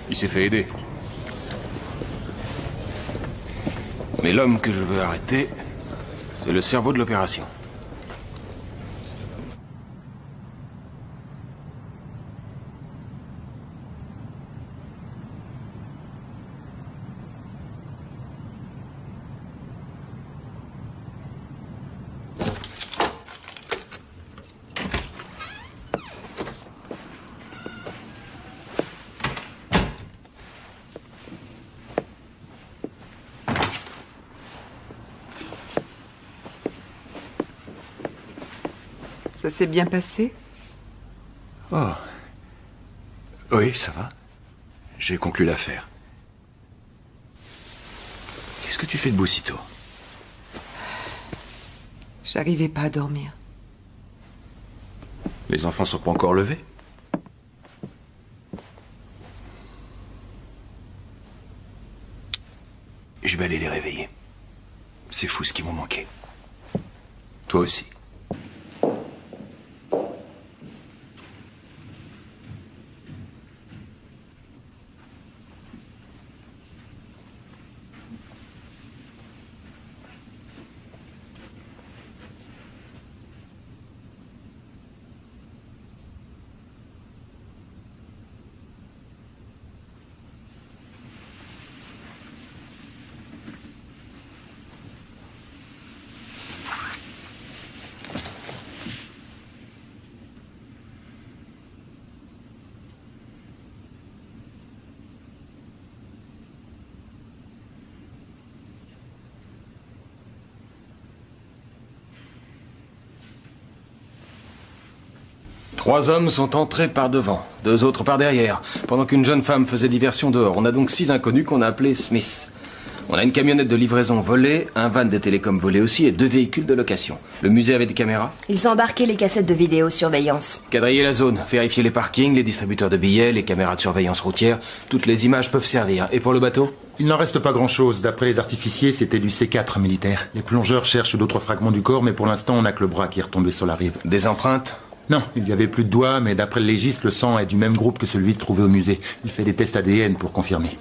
Il s'est fait aider. Mais l'homme que je veux arrêter, c'est le cerveau de l'opération. Ça s'est bien passé? Oh. Oui, ça va. J'ai conclu l'affaire. Qu'est-ce que tu fais debout sitôt? J'arrivais pas à dormir. Les enfants sont pas encore levés? Je vais aller les réveiller. C'est fou ce qui m'ont manqué. Toi aussi. Trois hommes sont entrés par devant, 2 autres par derrière, pendant qu'une jeune femme faisait diversion dehors. On a donc 6 inconnus qu'on a appelés Smith. On a une camionnette de livraison volée, un van des télécoms volé aussi et 2 véhicules de location. Le musée avait des caméras? Ils ont embarqué les cassettes de vidéosurveillance. Quadriller la zone, vérifier les parkings, les distributeurs de billets, les caméras de surveillance routière. Toutes les images peuvent servir. Et pour le bateau? Il n'en reste pas grand-chose. D'après les artificiers, c'était du C4 militaire. Les plongeurs cherchent d'autres fragments du corps, mais pour l'instant, on n'a que le bras qui est retombé sur la rive. Des empreintes? Non, il n'y avait plus de doigts, mais d'après le légiste, le sang est du même groupe que celui trouvé au musée. Il fait des tests ADN pour confirmer.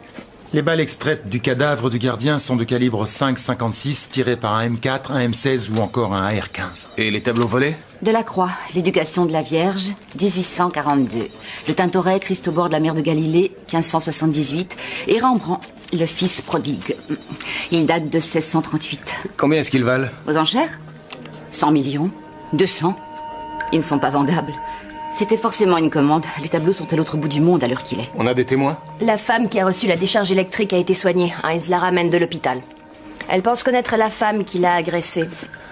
Les balles extraites du cadavre du gardien sont de calibre 5,56, tirées par un M4, un M16 ou encore un AR-15. Et les tableaux volés? Delacroix, l'éducation de la Vierge, 1842. Le Tintoret, Christ au bord de la mer de Galilée, 1578. Et Rembrandt, le fils prodigue. Il date de 1638. Combien est-ce qu'ils valent? Aux enchères? 100 millions, 200. Ils ne sont pas vendables. C'était forcément une commande. Les tableaux sont à l'autre bout du monde à l'heure qu'il est. On a des témoins? La femme qui a reçu la décharge électrique a été soignée. Heinz la ramène de l'hôpital. Elle pense connaître la femme qui l'a agressée.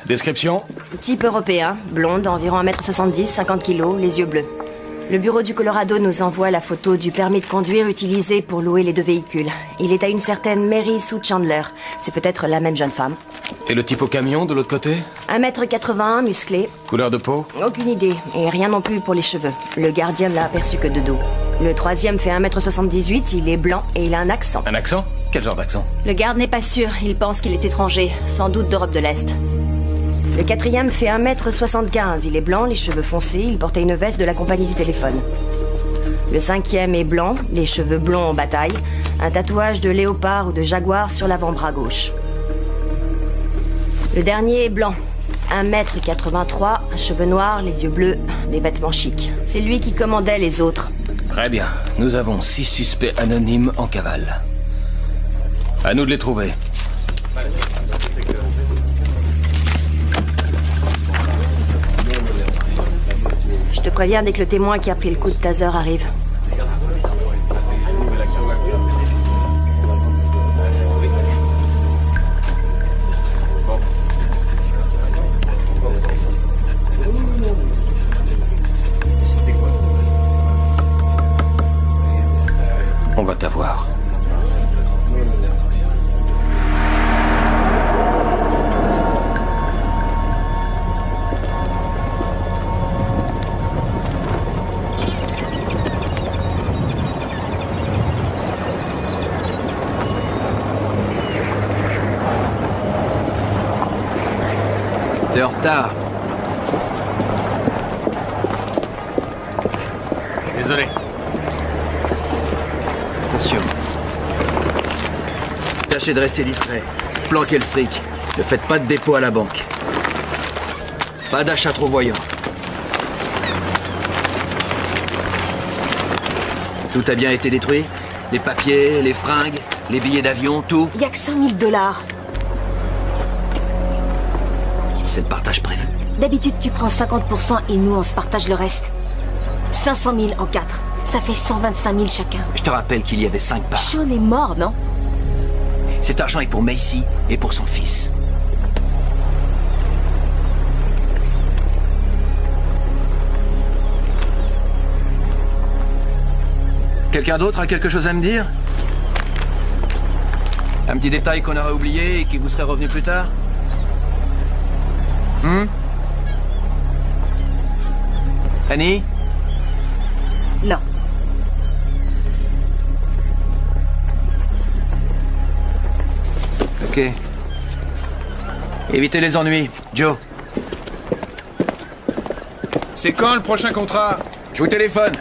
Description? Type européen, blonde, environ 1m70, 50 kilos, les yeux bleus. Le bureau du Colorado nous envoie la photo du permis de conduire utilisé pour louer les 2 véhicules. Il est à une certaine Mary Sue Chandler. C'est peut-être la même jeune femme. Et le type au camion, de l'autre côté? 1m81, musclé. Couleur de peau? Aucune idée. Et rien non plus pour les cheveux. Le gardien ne l'a aperçu que de dos. Le 3e fait 1m78, il est blanc et il a un accent. Un accent? Quel genre d'accent? Le garde n'est pas sûr. Il pense qu'il est étranger. Sans doute d'Europe de l'Est. Le 4e fait 1m75. Il est blanc, les cheveux foncés. Il portait une veste de la compagnie du téléphone. Le 5e est blanc, les cheveux blonds en bataille. Un tatouage de léopard ou de jaguar sur l'avant-bras gauche. Le dernier est blanc. 1m83, cheveux noirs, les yeux bleus, des vêtements chics. C'est lui qui commandait les autres. Très bien. Nous avons 6 suspects anonymes en cavale. À nous de les trouver. Je te préviens dès que le témoin qui a pris le coup de taser arrive. On va t'avoir. T'es en retard. Désolé. Attention. Tâchez de rester discret. Planquez le fric. Ne faites pas de dépôt à la banque. Pas d'achat trop voyant. Tout a bien été détruit? Les papiers, les fringues, les billets d'avion, tout? Y a que 5 000 $. C'est le partage prévu. D'habitude, tu prends 50% et nous, on se partage le reste. 500 000 en 4. Ça fait 125 000 chacun. Je te rappelle qu'il y avait 5 parts. Sean est mort, non? Cet argent est pour Macy et pour son fils. Quelqu'un d'autre a quelque chose à me dire? Un petit détail qu'on aurait oublié et qui vous serait revenu plus tard? Annie? Non. Ok. Évitez les ennuis. Joe. C'est quand le prochain contrat? Je vous téléphone.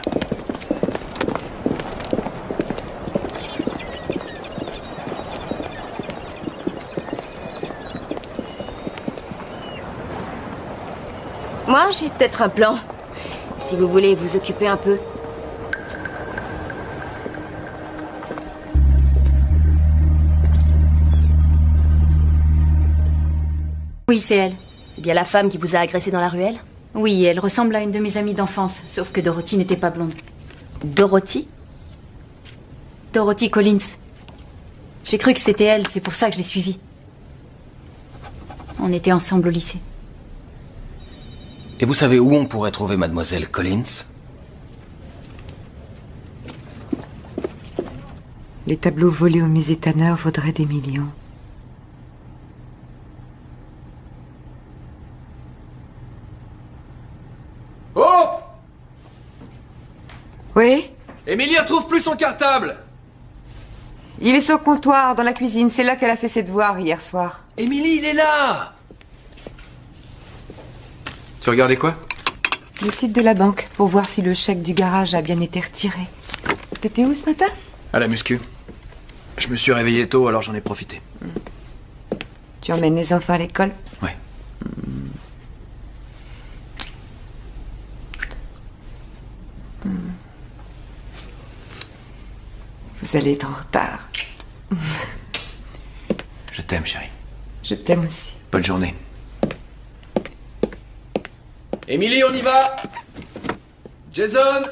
Moi, j'ai peut-être un plan. Si vous voulez vous occuper un peu. Oui, c'est elle. C'est bien la femme qui vous a agressé dans la ruelle? Oui, elle ressemble à une de mes amies d'enfance, sauf que Dorothy n'était pas blonde. Dorothy? Dorothy Collins. J'ai cru que c'était elle, c'est pour ça que je l'ai suivie. On était ensemble au lycée. Et vous savez où on pourrait trouver Mademoiselle Collins? Les tableaux volés au musée Tanner vaudraient des millions. Oh! Oui? Émilie retrouve plus son cartable! Il est sur le comptoir, dans la cuisine. C'est là qu'elle a fait ses devoirs hier soir. Émilie, il est là! Tu regardais quoi? Le site de la banque, pour voir si le chèque du garage a bien été retiré. T'étais où ce matin? À la muscu. Je me suis réveillé tôt, alors j'en ai profité. Tu emmènes les enfants à l'école? Ouais. Vous allez être en retard. Je t'aime, chérie. Je t'aime aussi. Bonne journée. Émilie, on y va! Jason!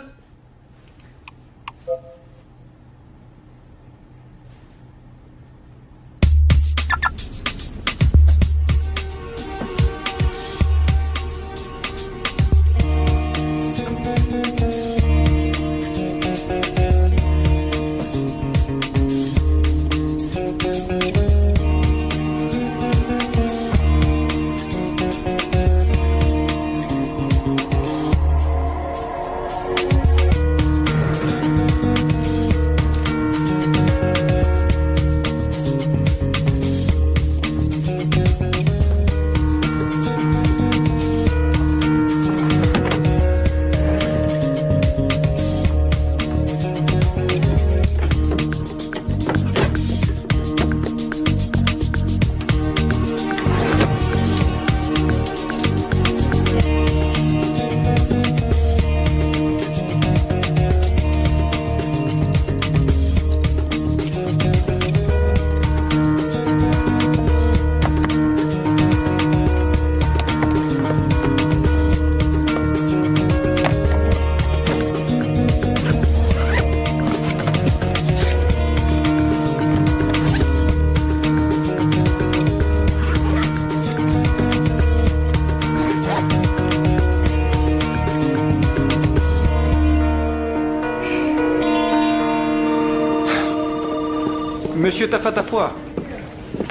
Monsieur Tafatafoi.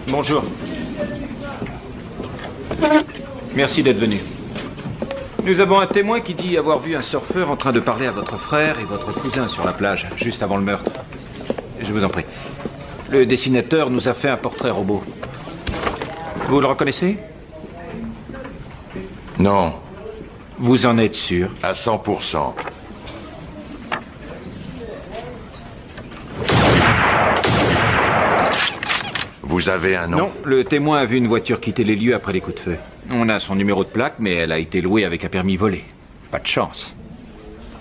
Bonjour. Merci d'être venu. Nous avons un témoin qui dit avoir vu un surfeur en train de parler à votre frère et votre cousin sur la plage, juste avant le meurtre. Je vous en prie. Le dessinateur nous a fait un portrait robot. Vous le reconnaissez? Non. Vous en êtes sûr? À 100%. Vous avez un nom? Non, le témoin a vu une voiture quitter les lieux après les coups de feu. On a son numéro de plaque, mais elle a été louée avec un permis volé. Pas de chance.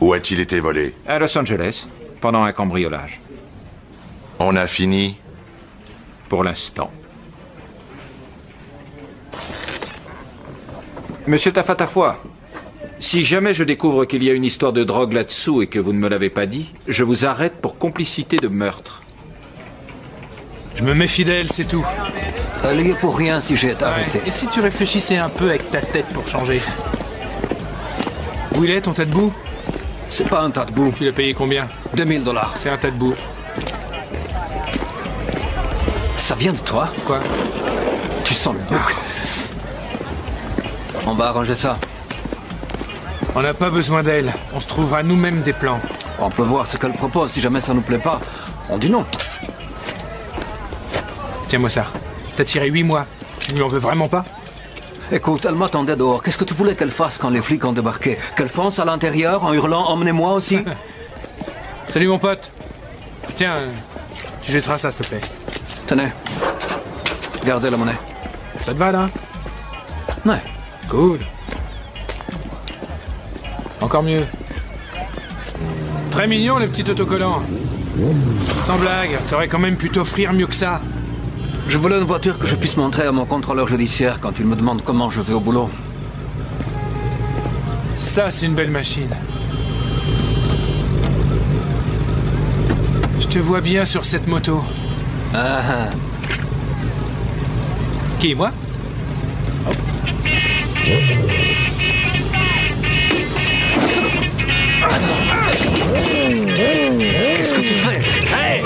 Où a-t-il été volé? À Los Angeles, pendant un cambriolage. On a fini? Pour l'instant. Monsieur Tafatafoi, si jamais je découvre qu'il y a une histoire de drogue là-dessous et que vous ne me l'avez pas dit, je vous arrête pour complicité de meurtre. Je me méfie d'elle, c'est tout. Elle y est pour rien si j'ai été arrêté. Et si tu réfléchissais un peu avec ta tête pour changer? Où il est, ton tas de boue? C'est pas un tas de boue. Tu l'as payé combien? 2000 $. C'est un tas de boue. Ça vient de toi? Quoi? Tu sens le bouc. On va arranger ça. On n'a pas besoin d'elle. On se trouvera nous-mêmes des plans. On peut voir ce qu'elle propose. Si jamais ça nous plaît pas, on dit non. Tiens-moi ça. T'as tiré 8 mois. Tu lui en veux vraiment pas? Écoute, elle m'attendait dehors. Qu'est-ce que tu voulais qu'elle fasse quand les flics ont débarqué? Qu'elle fonce à l'intérieur en hurlant « Emmenez-moi aussi » Salut mon pote. Tiens, tu jetteras ça s'il te plaît. Tenez. Gardez la monnaie. Ça te va là? Ouais. Cool. Encore mieux. Très mignon, les petits autocollants. Sans blague, t'aurais quand même pu t'offrir mieux que ça. Je voulais une voiture que je puisse montrer à mon contrôleur judiciaire quand il me demande comment je vais au boulot. Ça, c'est une belle machine. Je te vois bien sur cette moto. Ah ah. Qui, moi? Qu'est-ce que tu fais? Hey!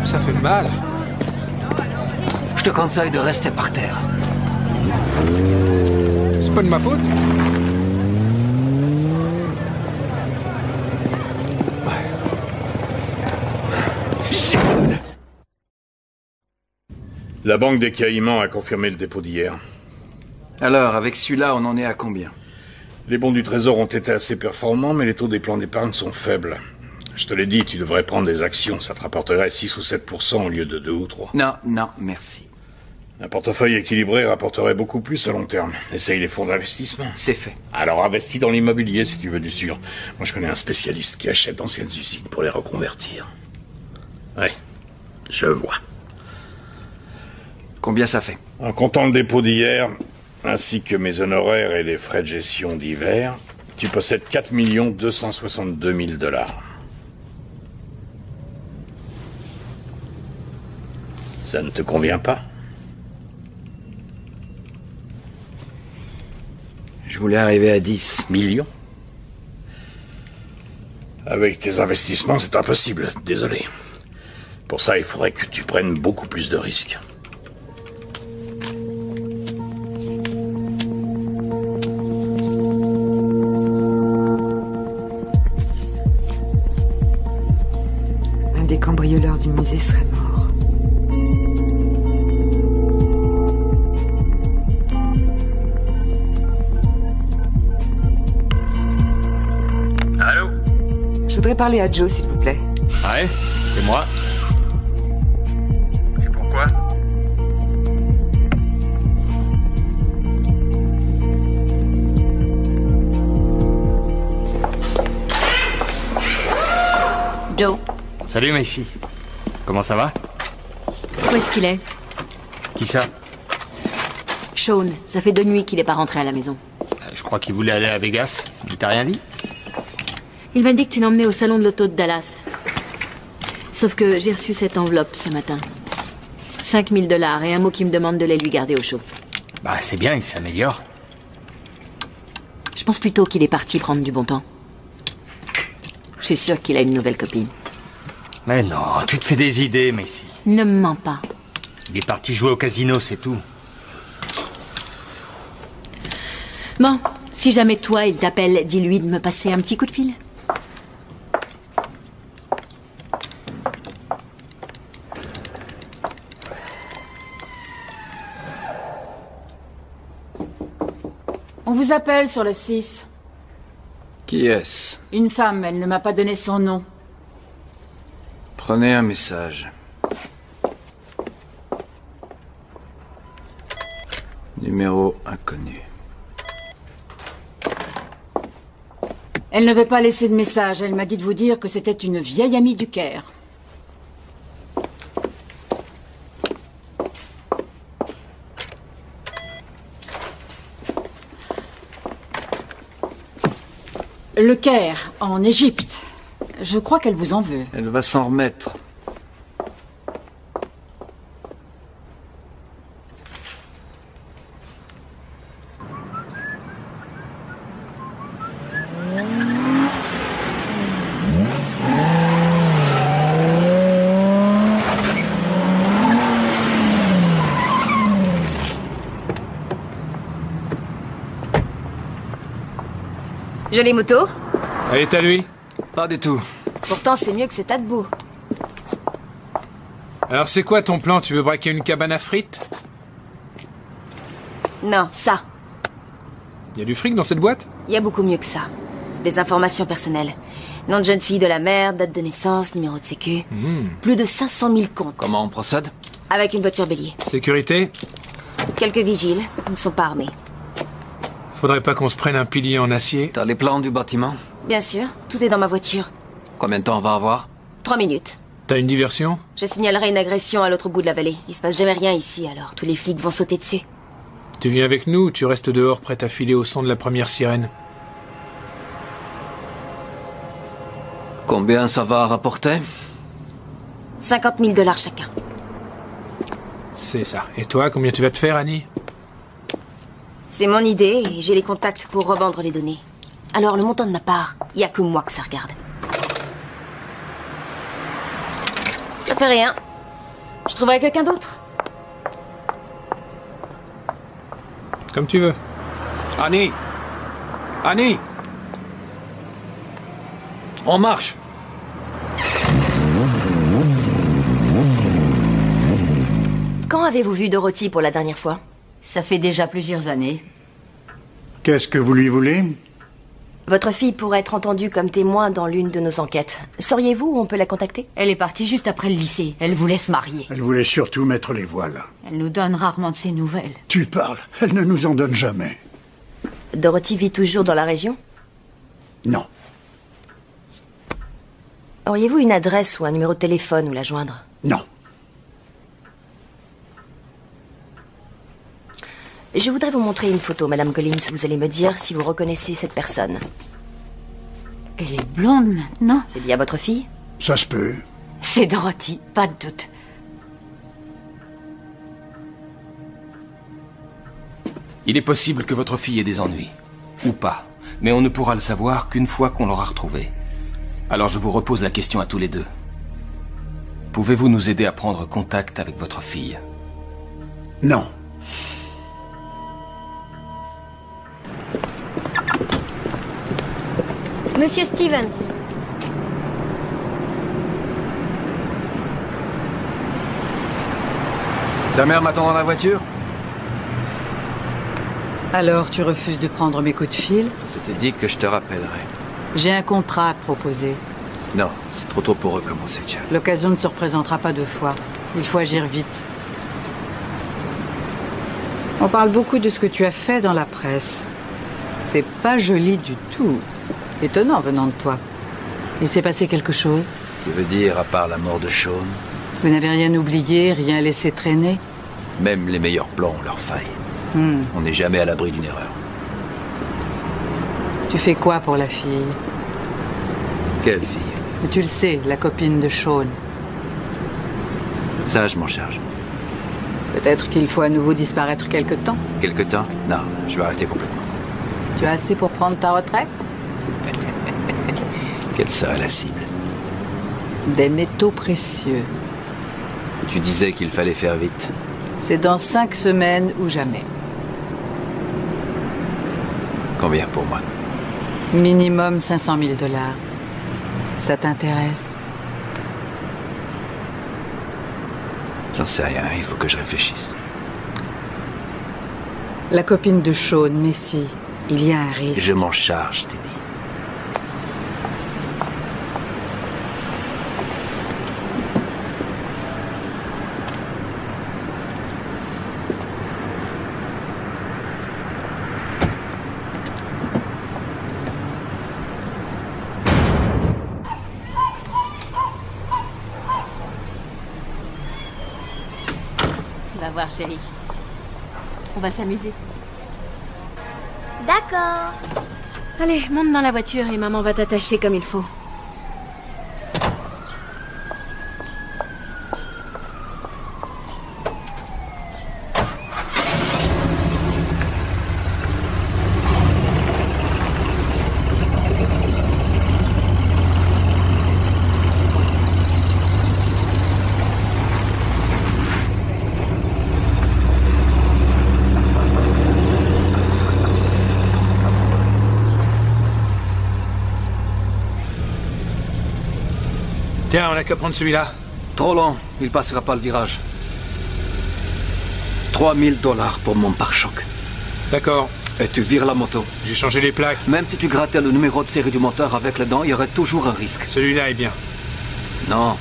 Ça fait mal. Je te conseille de rester par terre. C'est pas de ma faute. La Banque des Caïmans a confirmé le dépôt d'hier. Alors, avec celui-là, on en est à combien? Les bons du Trésor ont été assez performants, mais les taux des plans d'épargne sont faibles. Je te l'ai dit, tu devrais prendre des actions. Ça te rapporterait 6 ou 7% au lieu de 2 ou 3. Non, non, merci. Un portefeuille équilibré rapporterait beaucoup plus à long terme. Essaye les fonds d'investissement. C'est fait. Alors investis dans l'immobilier si tu veux du sûr. Moi je connais un spécialiste qui achète d'anciennes usines pour les reconvertir. Ouais, je vois. Combien ça fait? En comptant le dépôt d'hier, ainsi que mes honoraires et les frais de gestion divers, tu possèdes 4 262 000 $. Ça ne te convient pas? Je voulais arriver à 10 millions. Avec tes investissements, c'est impossible. Désolé. Pour ça, il faudrait que tu prennes beaucoup plus de risques. Un des cambrioleurs du musée serait mort. Allô? Je voudrais parler à Joe, s'il vous plaît. Ouais, c'est moi. C'est pourquoi? Joe. Salut Macy. Comment ça va? Où est-ce qu'il est? Qui ça? Sean, ça fait 2 nuits qu'il n'est pas rentré à la maison. Je crois qu'il voulait aller à Vegas. Il t'a rien dit? Il m'a dit que tu l'emmenais au salon de l'auto de Dallas. Sauf que j'ai reçu cette enveloppe ce matin. 5 000 $ et un mot qui me demande de les lui garder au chaud. Bah c'est bien, il s'améliore. Je pense plutôt qu'il est parti prendre du bon temps. Je suis sûre qu'il a une nouvelle copine. Mais non, tu te fais des idées, Macy. Ne me mens pas. Il est parti jouer au casino, c'est tout. Bon, si jamais toi, il t'appelle, dis-lui de me passer un petit coup de fil. On vous appelle sur le 6. Qui est-ce? Une femme, elle ne m'a pas donné son nom. Prenez un message. Numéro inconnu. Elle ne veut pas laisser de message. Elle m'a dit de vous dire que c'était une vieille amie du Caire. Le Caire, en Égypte. Je crois qu'elle vous en veut. Elle va s'en remettre. Jolie moto? Elle est à lui? Pas du tout. Pourtant, c'est mieux que ce tas de boue. Alors c'est quoi ton plan? Tu veux braquer une cabane à frites? Non, ça. Y a du fric dans cette boîte? Il y a beaucoup mieux que ça. Des informations personnelles. Nom de jeune fille de la mère, date de naissance, numéro de sécu. Plus de 500 000 comptes. Comment on procède? Avec une voiture bélier. Sécurité? Quelques vigiles. Ils ne sont pas armés. Faudrait pas qu'on se prenne un pilier en acier? T'as les plans du bâtiment? Bien sûr. Tout est dans ma voiture. Combien de temps on va avoir? 3 minutes. T'as une diversion? Je signalerai une agression à l'autre bout de la vallée. Il se passe jamais rien ici, alors tous les flics vont sauter dessus. Tu viens avec nous ou tu restes dehors prête à filer au son de la première sirène? Combien ça va rapporter? 50 000 $ chacun. C'est ça. Et toi, combien tu vas te faire, Annie? C'est mon idée et j'ai les contacts pour revendre les données. Alors le montant de ma part, il n'y a que moi que ça regarde. Ça fait rien. Je trouverai quelqu'un d'autre. Comme tu veux. Annie! Annie! On marche! Quand avez-vous vu Dorothy pour la dernière fois? Ça fait déjà plusieurs années. Qu'est-ce que vous lui voulez? Votre fille pourrait être entendue comme témoin dans l'une de nos enquêtes. Sauriez-vous où on peut la contacter? Elle est partie juste après le lycée. Elle voulait se marier. Elle voulait surtout mettre les voiles. Elle nous donne rarement de ses nouvelles. Tu parles. Elle ne nous en donne jamais. Dorothy vit toujours dans la région? Non. Auriez-vous une adresse ou un numéro de téléphone où la joindre? Non. Je voudrais vous montrer une photo, Madame Collins. Vous allez me dire si vous reconnaissez cette personne. Elle est blonde maintenant. C'est bien votre fille? Ça se peut. C'est Dorothy, pas de doute. Il est possible que votre fille ait des ennuis. Ou pas. Mais on ne pourra le savoir qu'une fois qu'on l'aura retrouvée. Alors je vous repose la question à tous les deux. Pouvez-vous nous aider à prendre contact avec votre fille? Non. Monsieur Stevens. Ta mère m'attend dans la voiture? Alors, tu refuses de prendre mes coups de fil? C'était dit que je te rappellerai. J'ai un contrat à te proposer. Non, c'est trop tôt pour recommencer, Jack. L'occasion ne se représentera pas deux fois. Il faut agir vite. On parle beaucoup de ce que tu as fait dans la presse. C'est pas joli du tout. Étonnant venant de toi. Il s'est passé quelque chose? Tu veux dire, à part la mort de Sean? Vous n'avez rien oublié, rien laissé traîner? Même les meilleurs plans ont leurs failles. On n'est jamais à l'abri d'une erreur. Tu fais quoi pour la fille? Quelle fille? Tu le sais, la copine de Sean. Ça, je m'en charge. Peut-être qu'il faut à nouveau disparaître quelque temps. Quelque temps? Non, je vais arrêter complètement. Tu as assez pour prendre ta retraite? Quelle serait la cible? Des métaux précieux. Tu disais qu'il fallait faire vite. C'est dans 5 semaines ou jamais. Combien pour moi? Minimum 500 000 $. Ça t'intéresse? J'en sais rien, il faut que je réfléchisse. La copine de Sean, Messi, il y a un risque. Je m'en charge, t'ai dit. Va voir, chérie. On va s'amuser. D'accord. Allez, monte dans la voiture et maman va t'attacher comme il faut. Tiens, on n'a qu'à prendre celui-là. Trop long, il passera pas le virage. 3 000 $ pour mon pare-choc. D'accord. Et tu vires la moto. J'ai changé les plaques. Même si tu grattais le numéro de série du moteur avec les dents, il y aurait toujours un risque. Celui-là est bien. Non,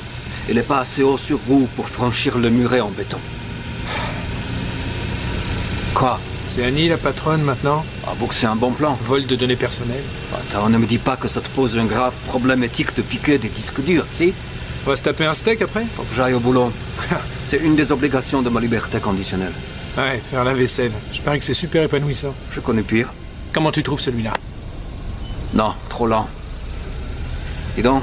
il n'est pas assez haut sur roue pour franchir le muret en béton. Quoi? C'est Annie, la patronne, maintenant? Avoue que c'est un bon plan. Vol de données personnelles. Attends, ne me dis pas que ça te pose un grave problème éthique de piquer des disques durs, si? On va se taper un steak après? Faut que j'aille au boulot. C'est une des obligations de ma liberté conditionnelle. Ouais, faire la vaisselle. Je parie que c'est super épanouissant. Je connais pire. Comment tu trouves celui-là? Non, trop lent. Dis donc,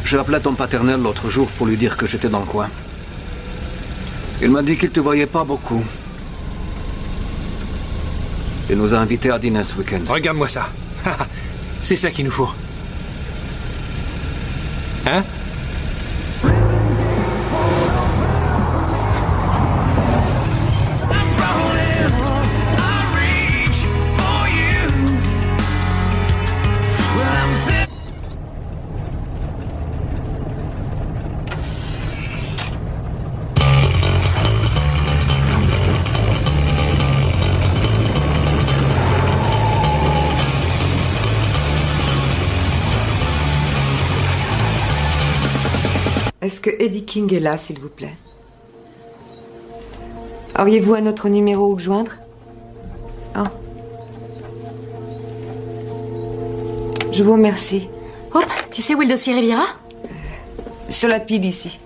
j'ai appelé ton paternel l'autre jour pour lui dire que j'étais dans le coin. Il m'a dit qu'il te voyait pas beaucoup. Il nous a invités à dîner ce week-end. Regarde-moi ça. C'est ça qu'il nous faut. Hein? Est-ce que Eddie King est là, s'il vous plaît? Auriez-vous un autre numéro où le joindre? Oh. Je vous remercie. Hop, tu sais où est le dossier Riviera? Sur la pile ici.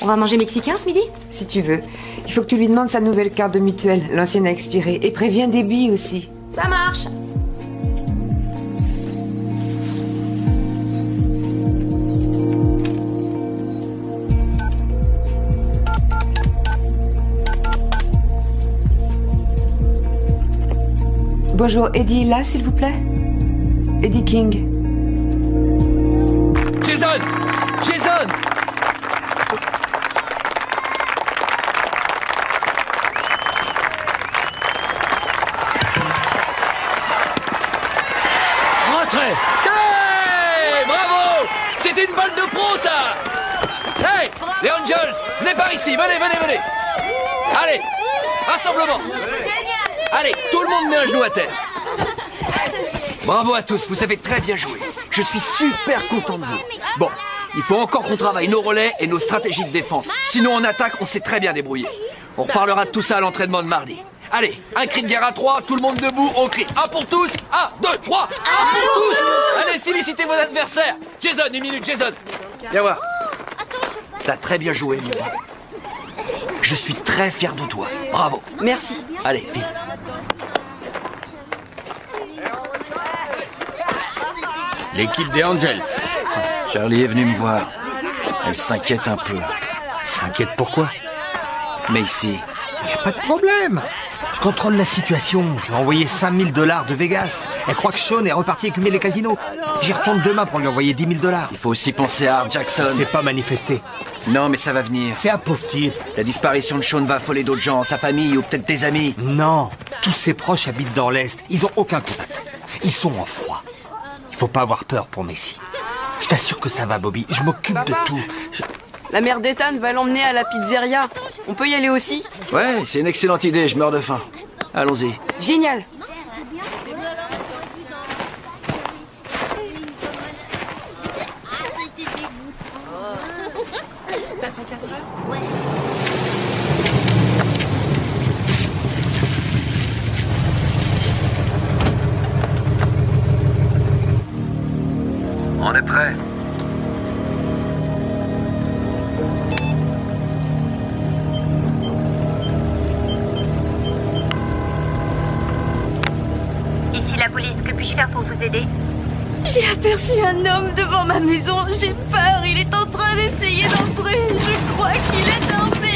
On va manger mexicain ce midi? Si tu veux. Il faut que tu lui demandes sa nouvelle carte de mutuelle. L'ancienne a expiré. Et préviens Debbie aussi. Ça marche. Bonjour, Eddie là, s'il vous plaît? Eddie King. Jason! Jason! Rentrez! Hey! Bravo! C'était une balle de pro, ça! Hey! Les Angels! Venez par ici! Venez! Allez! Rassemblement! Allez, tout le monde met un genou à terre. Bravo à tous, vous avez très bien joué. Je suis super content de vous. Bon, il faut encore qu'on travaille nos relais et nos stratégies de défense. Sinon, en attaque, on s'est très bien débrouillé. On reparlera de tout ça à l'entraînement de mardi. Allez, un cri de guerre à 3, tout le monde debout, on crie. 1 pour tous, 1, 2, 3, 1 pour tous. Allez, félicitez vos adversaires. Jason, une minute, Jason. Viens voir. T'as très bien joué, mon bravo. Je suis très fier de toi. Bravo. Merci. Allez, file. L'équipe des Angels. Charlie est venue me voir. Elle s'inquiète un peu. S'inquiète pourquoi? Macy. Y a pas de problème. Je contrôle la situation. Je vais envoyer $5 000 de Vegas. Elle croit que Sean est reparti écumer les casinos. J'y retourne demain pour lui envoyer $10 000. Il faut aussi penser à Art Jackson. C'est pas manifesté. Non, mais ça va venir. C'est un pauvre type. La disparition de Sean va affoler d'autres gens, sa famille ou peut-être des amis. Non. Tous ses proches habitent dans l'Est. Ils ont aucun contact. Ils sont en froid. Il faut pas avoir peur pour Macy. Je t'assure que ça va, Bobby. Je m'occupe de tout. La mère d'Ethan va l'emmener à la pizzeria. On peut y aller aussi? Ouais, c'est une excellente idée, je meurs de faim. Allons-y. Génial. On est prêt. Ici la police, que puis-je faire pour vous aider? J'ai aperçu un homme devant ma maison. J'ai peur. Il est en train d'essayer d'entrer. Je crois qu'il est tombé.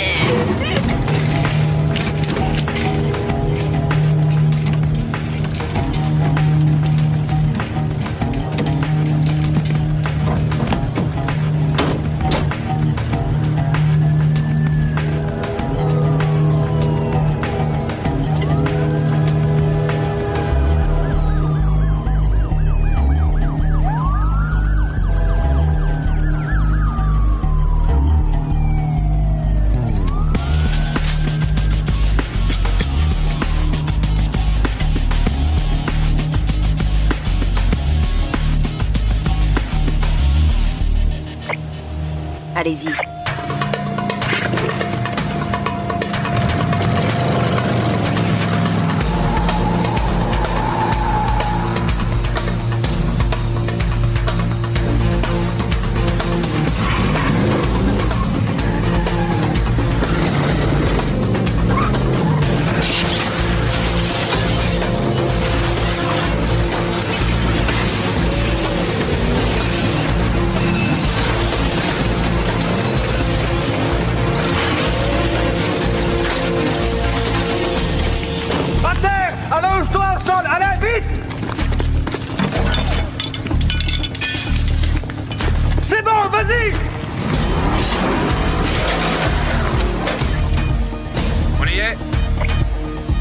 Allez-y.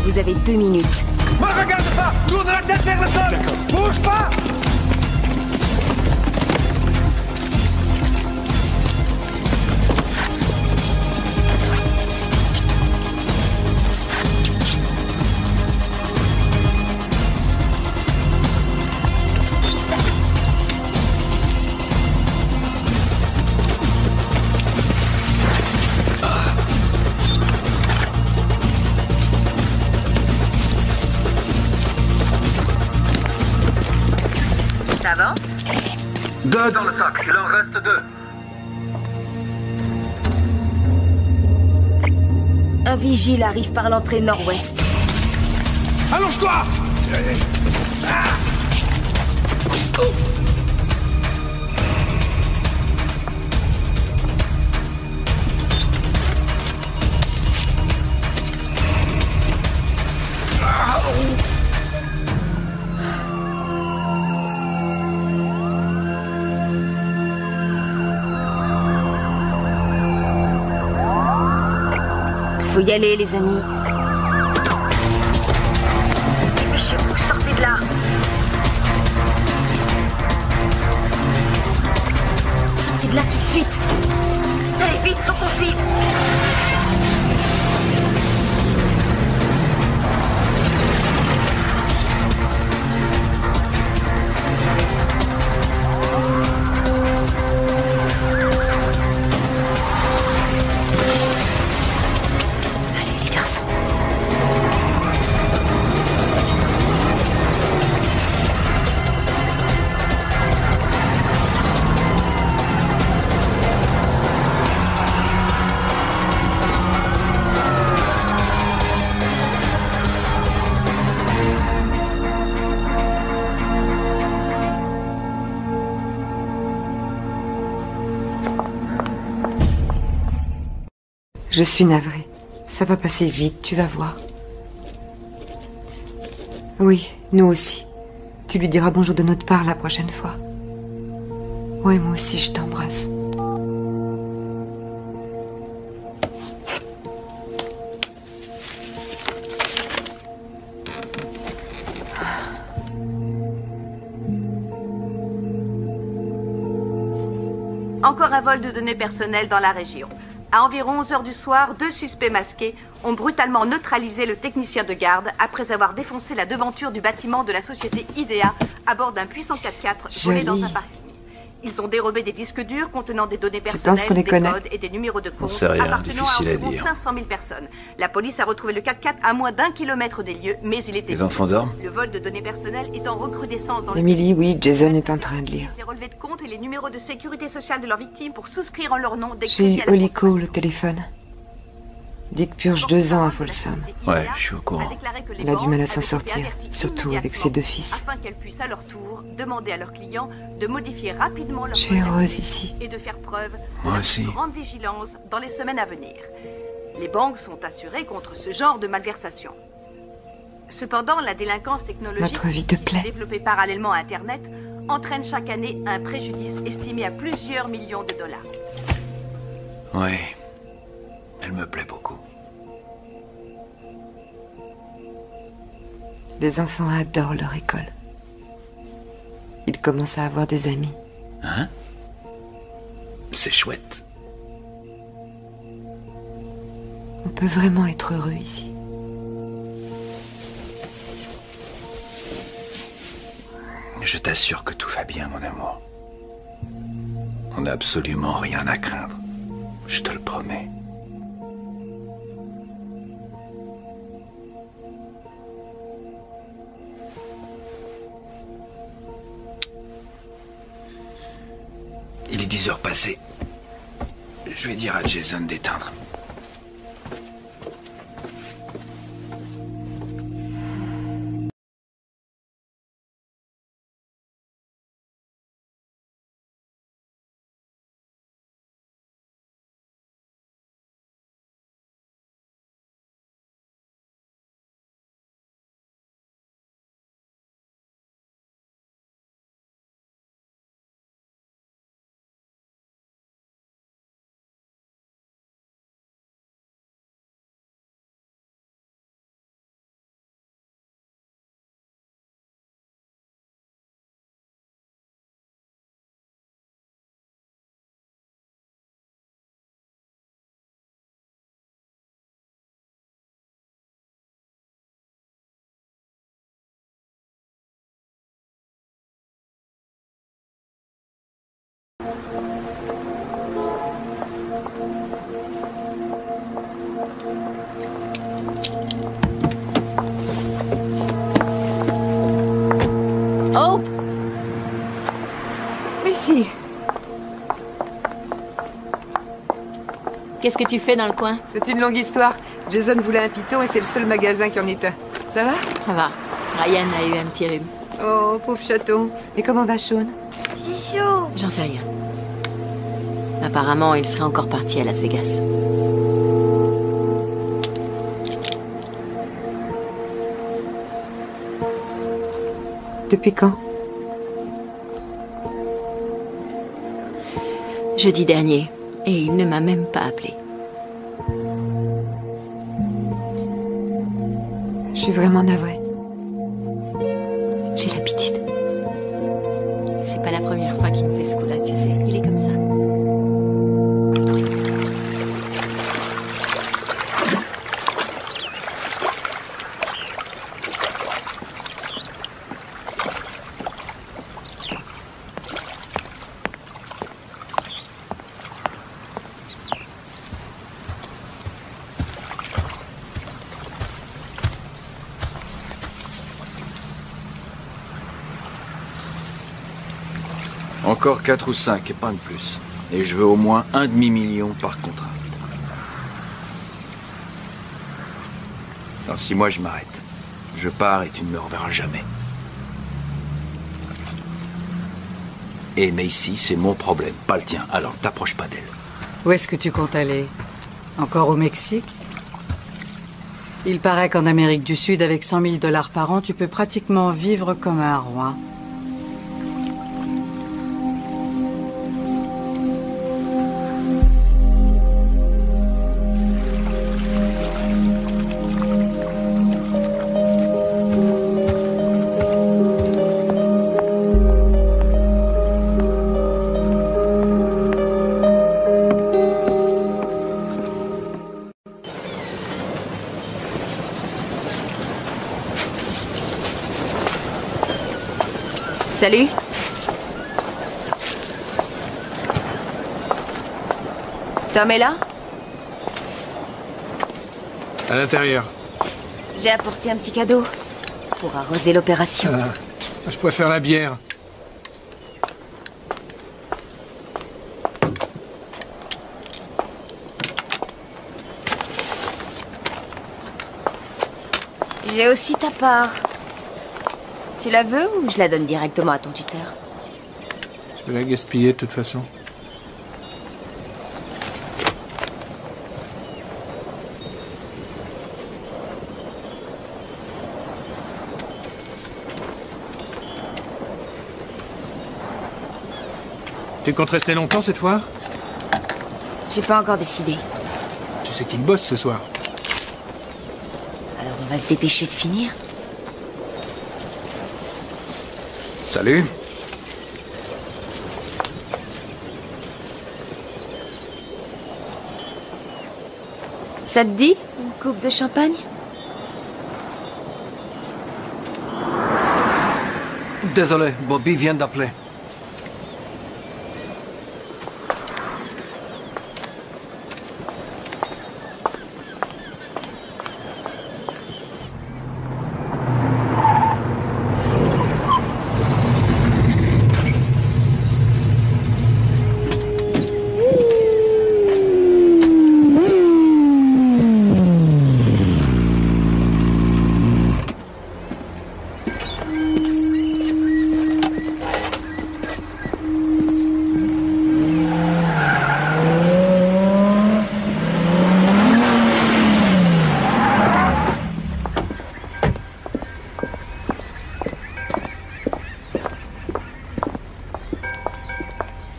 Vous avez 2 minutes. Me regarde pas! Tourne la tête vers le sol! Bouge pas! Ça avance? 2 dans le sac, il en reste 2. Un vigile arrive par l'entrée nord-ouest. Allonge-toi! Faut y aller, les amis. Dépêchez-vous, sortez de là. Sortez de là tout de suite. Allez, vite, faut qu'on file. Je suis navrée. Ça va passer vite, tu vas voir. Oui, nous aussi. Tu lui diras bonjour de notre part la prochaine fois. Ouais, moi aussi, je t'embrasse. Encore un vol de données personnelles dans la région. À environ 11 h du soir, 2 suspects masqués ont brutalement neutralisé le technicien de garde après avoir défoncé la devanture du bâtiment de la société IDEA à bord d'un puissant 4x4 volé dans un parking. Ils ont dérobé des disques durs contenant des données personnelles, des codes et des numéros de compte appartenant à environ 500 000 personnes. La police a retrouvé le 4x4 à moins d'1 kilomètre des lieux, mais il était... Les enfants dorment ? Le vol de données personnelles est en recrudescence dans le... Emily, oui, Jason est en train de lire. Les relevés de compte et les numéros de sécurité sociale de leurs victimes pour souscrire en leur nom des J'ai eu Holly Cole au téléphone. Dick purge 2 ans à Folsom. Ouais, je suis au courant. Elle a du mal à s'en sortir, surtout avec ses 2 fils. Afin qu'elles puissent à leur tour demander à leurs clients de modifier rapidement leur Je suis heureuse ici. et de faire preuve Moi de la aussi. plus grande vigilance dans les semaines à venir. Les banques sont assurées contre ce genre de malversation. Cependant, la délinquance technologique, Notre vie te plaît. développée parallèlement à Internet, entraîne chaque année un préjudice estimé à plusieurs millions de dollars. Ouais. Elle me plaît beaucoup. Les enfants adorent leur école. Ils commencent à avoir des amis. Hein? C'est chouette. On peut vraiment être heureux ici. Je t'assure que tout va bien, mon amour. On n'a absolument rien à craindre. Je te le promets. Il est 10 heures passées. Je vais dire à Jason d'éteindre. Hope! Ici. Qu'est-ce que tu fais dans le coin? C'est une longue histoire. Jason voulait un python et c'est le seul magasin qui en est un. Ça va? Ça va. Ryan a eu un petit rhume. Oh, pauvre chaton. Et comment va Sean? J'ai chaud. J'en sais rien. Apparemment, il serait encore parti à Las Vegas. Depuis quand? Jeudi dernier. Et il ne m'a même pas appelé. Je suis vraiment navrée. J'ai l'habitude. C'est pas la première fois qu'il me fait ce coup-là, tu sais. Il est comme ça. Encore 4 ou 5 et pas de plus. Et je veux au moins un demi-million par contrat. Alors si moi je m'arrête, je pars et tu ne me reverras jamais. Et Macy, c'est mon problème, pas le tien. Alors t'approches pas d'elle. Où est-ce que tu comptes aller? Encore au Mexique? Il paraît qu'en Amérique du Sud, avec 100 000 $ par an, tu peux pratiquement vivre comme un roi. Salut. Tom est là? À l'intérieur. J'ai apporté un petit cadeau pour arroser l'opération. Je préfère la bière. J'ai aussi ta part. Tu la veux ou je la donne directement à ton tuteur? Je vais la gaspiller de toute façon. Tu comptes rester longtemps cette fois? J'ai pas encore décidé. Tu sais qu'il bosse ce soir. Alors on va se dépêcher de finir. Salut. Ça te dit, une coupe de champagne? Désolé, Bobby vient d'appeler.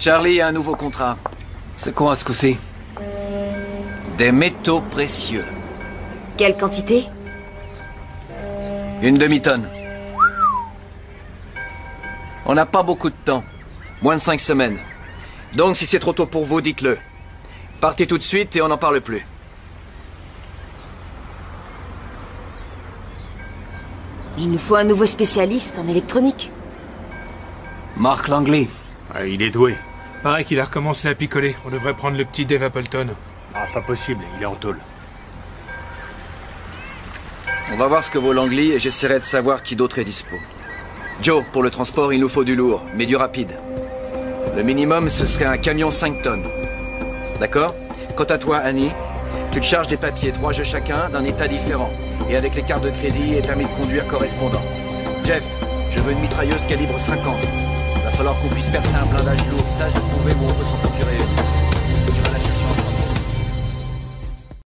Charlie a un nouveau contrat. C'est quoi ce coup-ci? Des métaux précieux. Quelle quantité? Une demi-tonne. On n'a pas beaucoup de temps. Moins de 5 semaines. Donc si c'est trop tôt pour vous, dites-le. Partez tout de suite et on n'en parle plus. Il nous faut un nouveau spécialiste en électronique. Marc Langley. Il est doué. Pareil qu'il a recommencé à picoler. On devrait prendre le petit Dave Appleton. Ah, pas possible, il est en tôle. On va voir ce que vaut Langley et j'essaierai de savoir qui d'autre est dispo. Joe, pour le transport, il nous faut du lourd, mais du rapide. Le minimum, ce serait un camion 5 tonnes. D'accord? Quant à toi, Annie, Tu te charges des papiers, 3 jeux chacun, d'un état différent. Et avec les cartes de crédit et permis de conduire correspondants. Jeff, je veux une mitrailleuse calibre 50. Va falloir qu'on puisse percer un blindage lourd. Tâche de trouver où on peut s'en procurer une.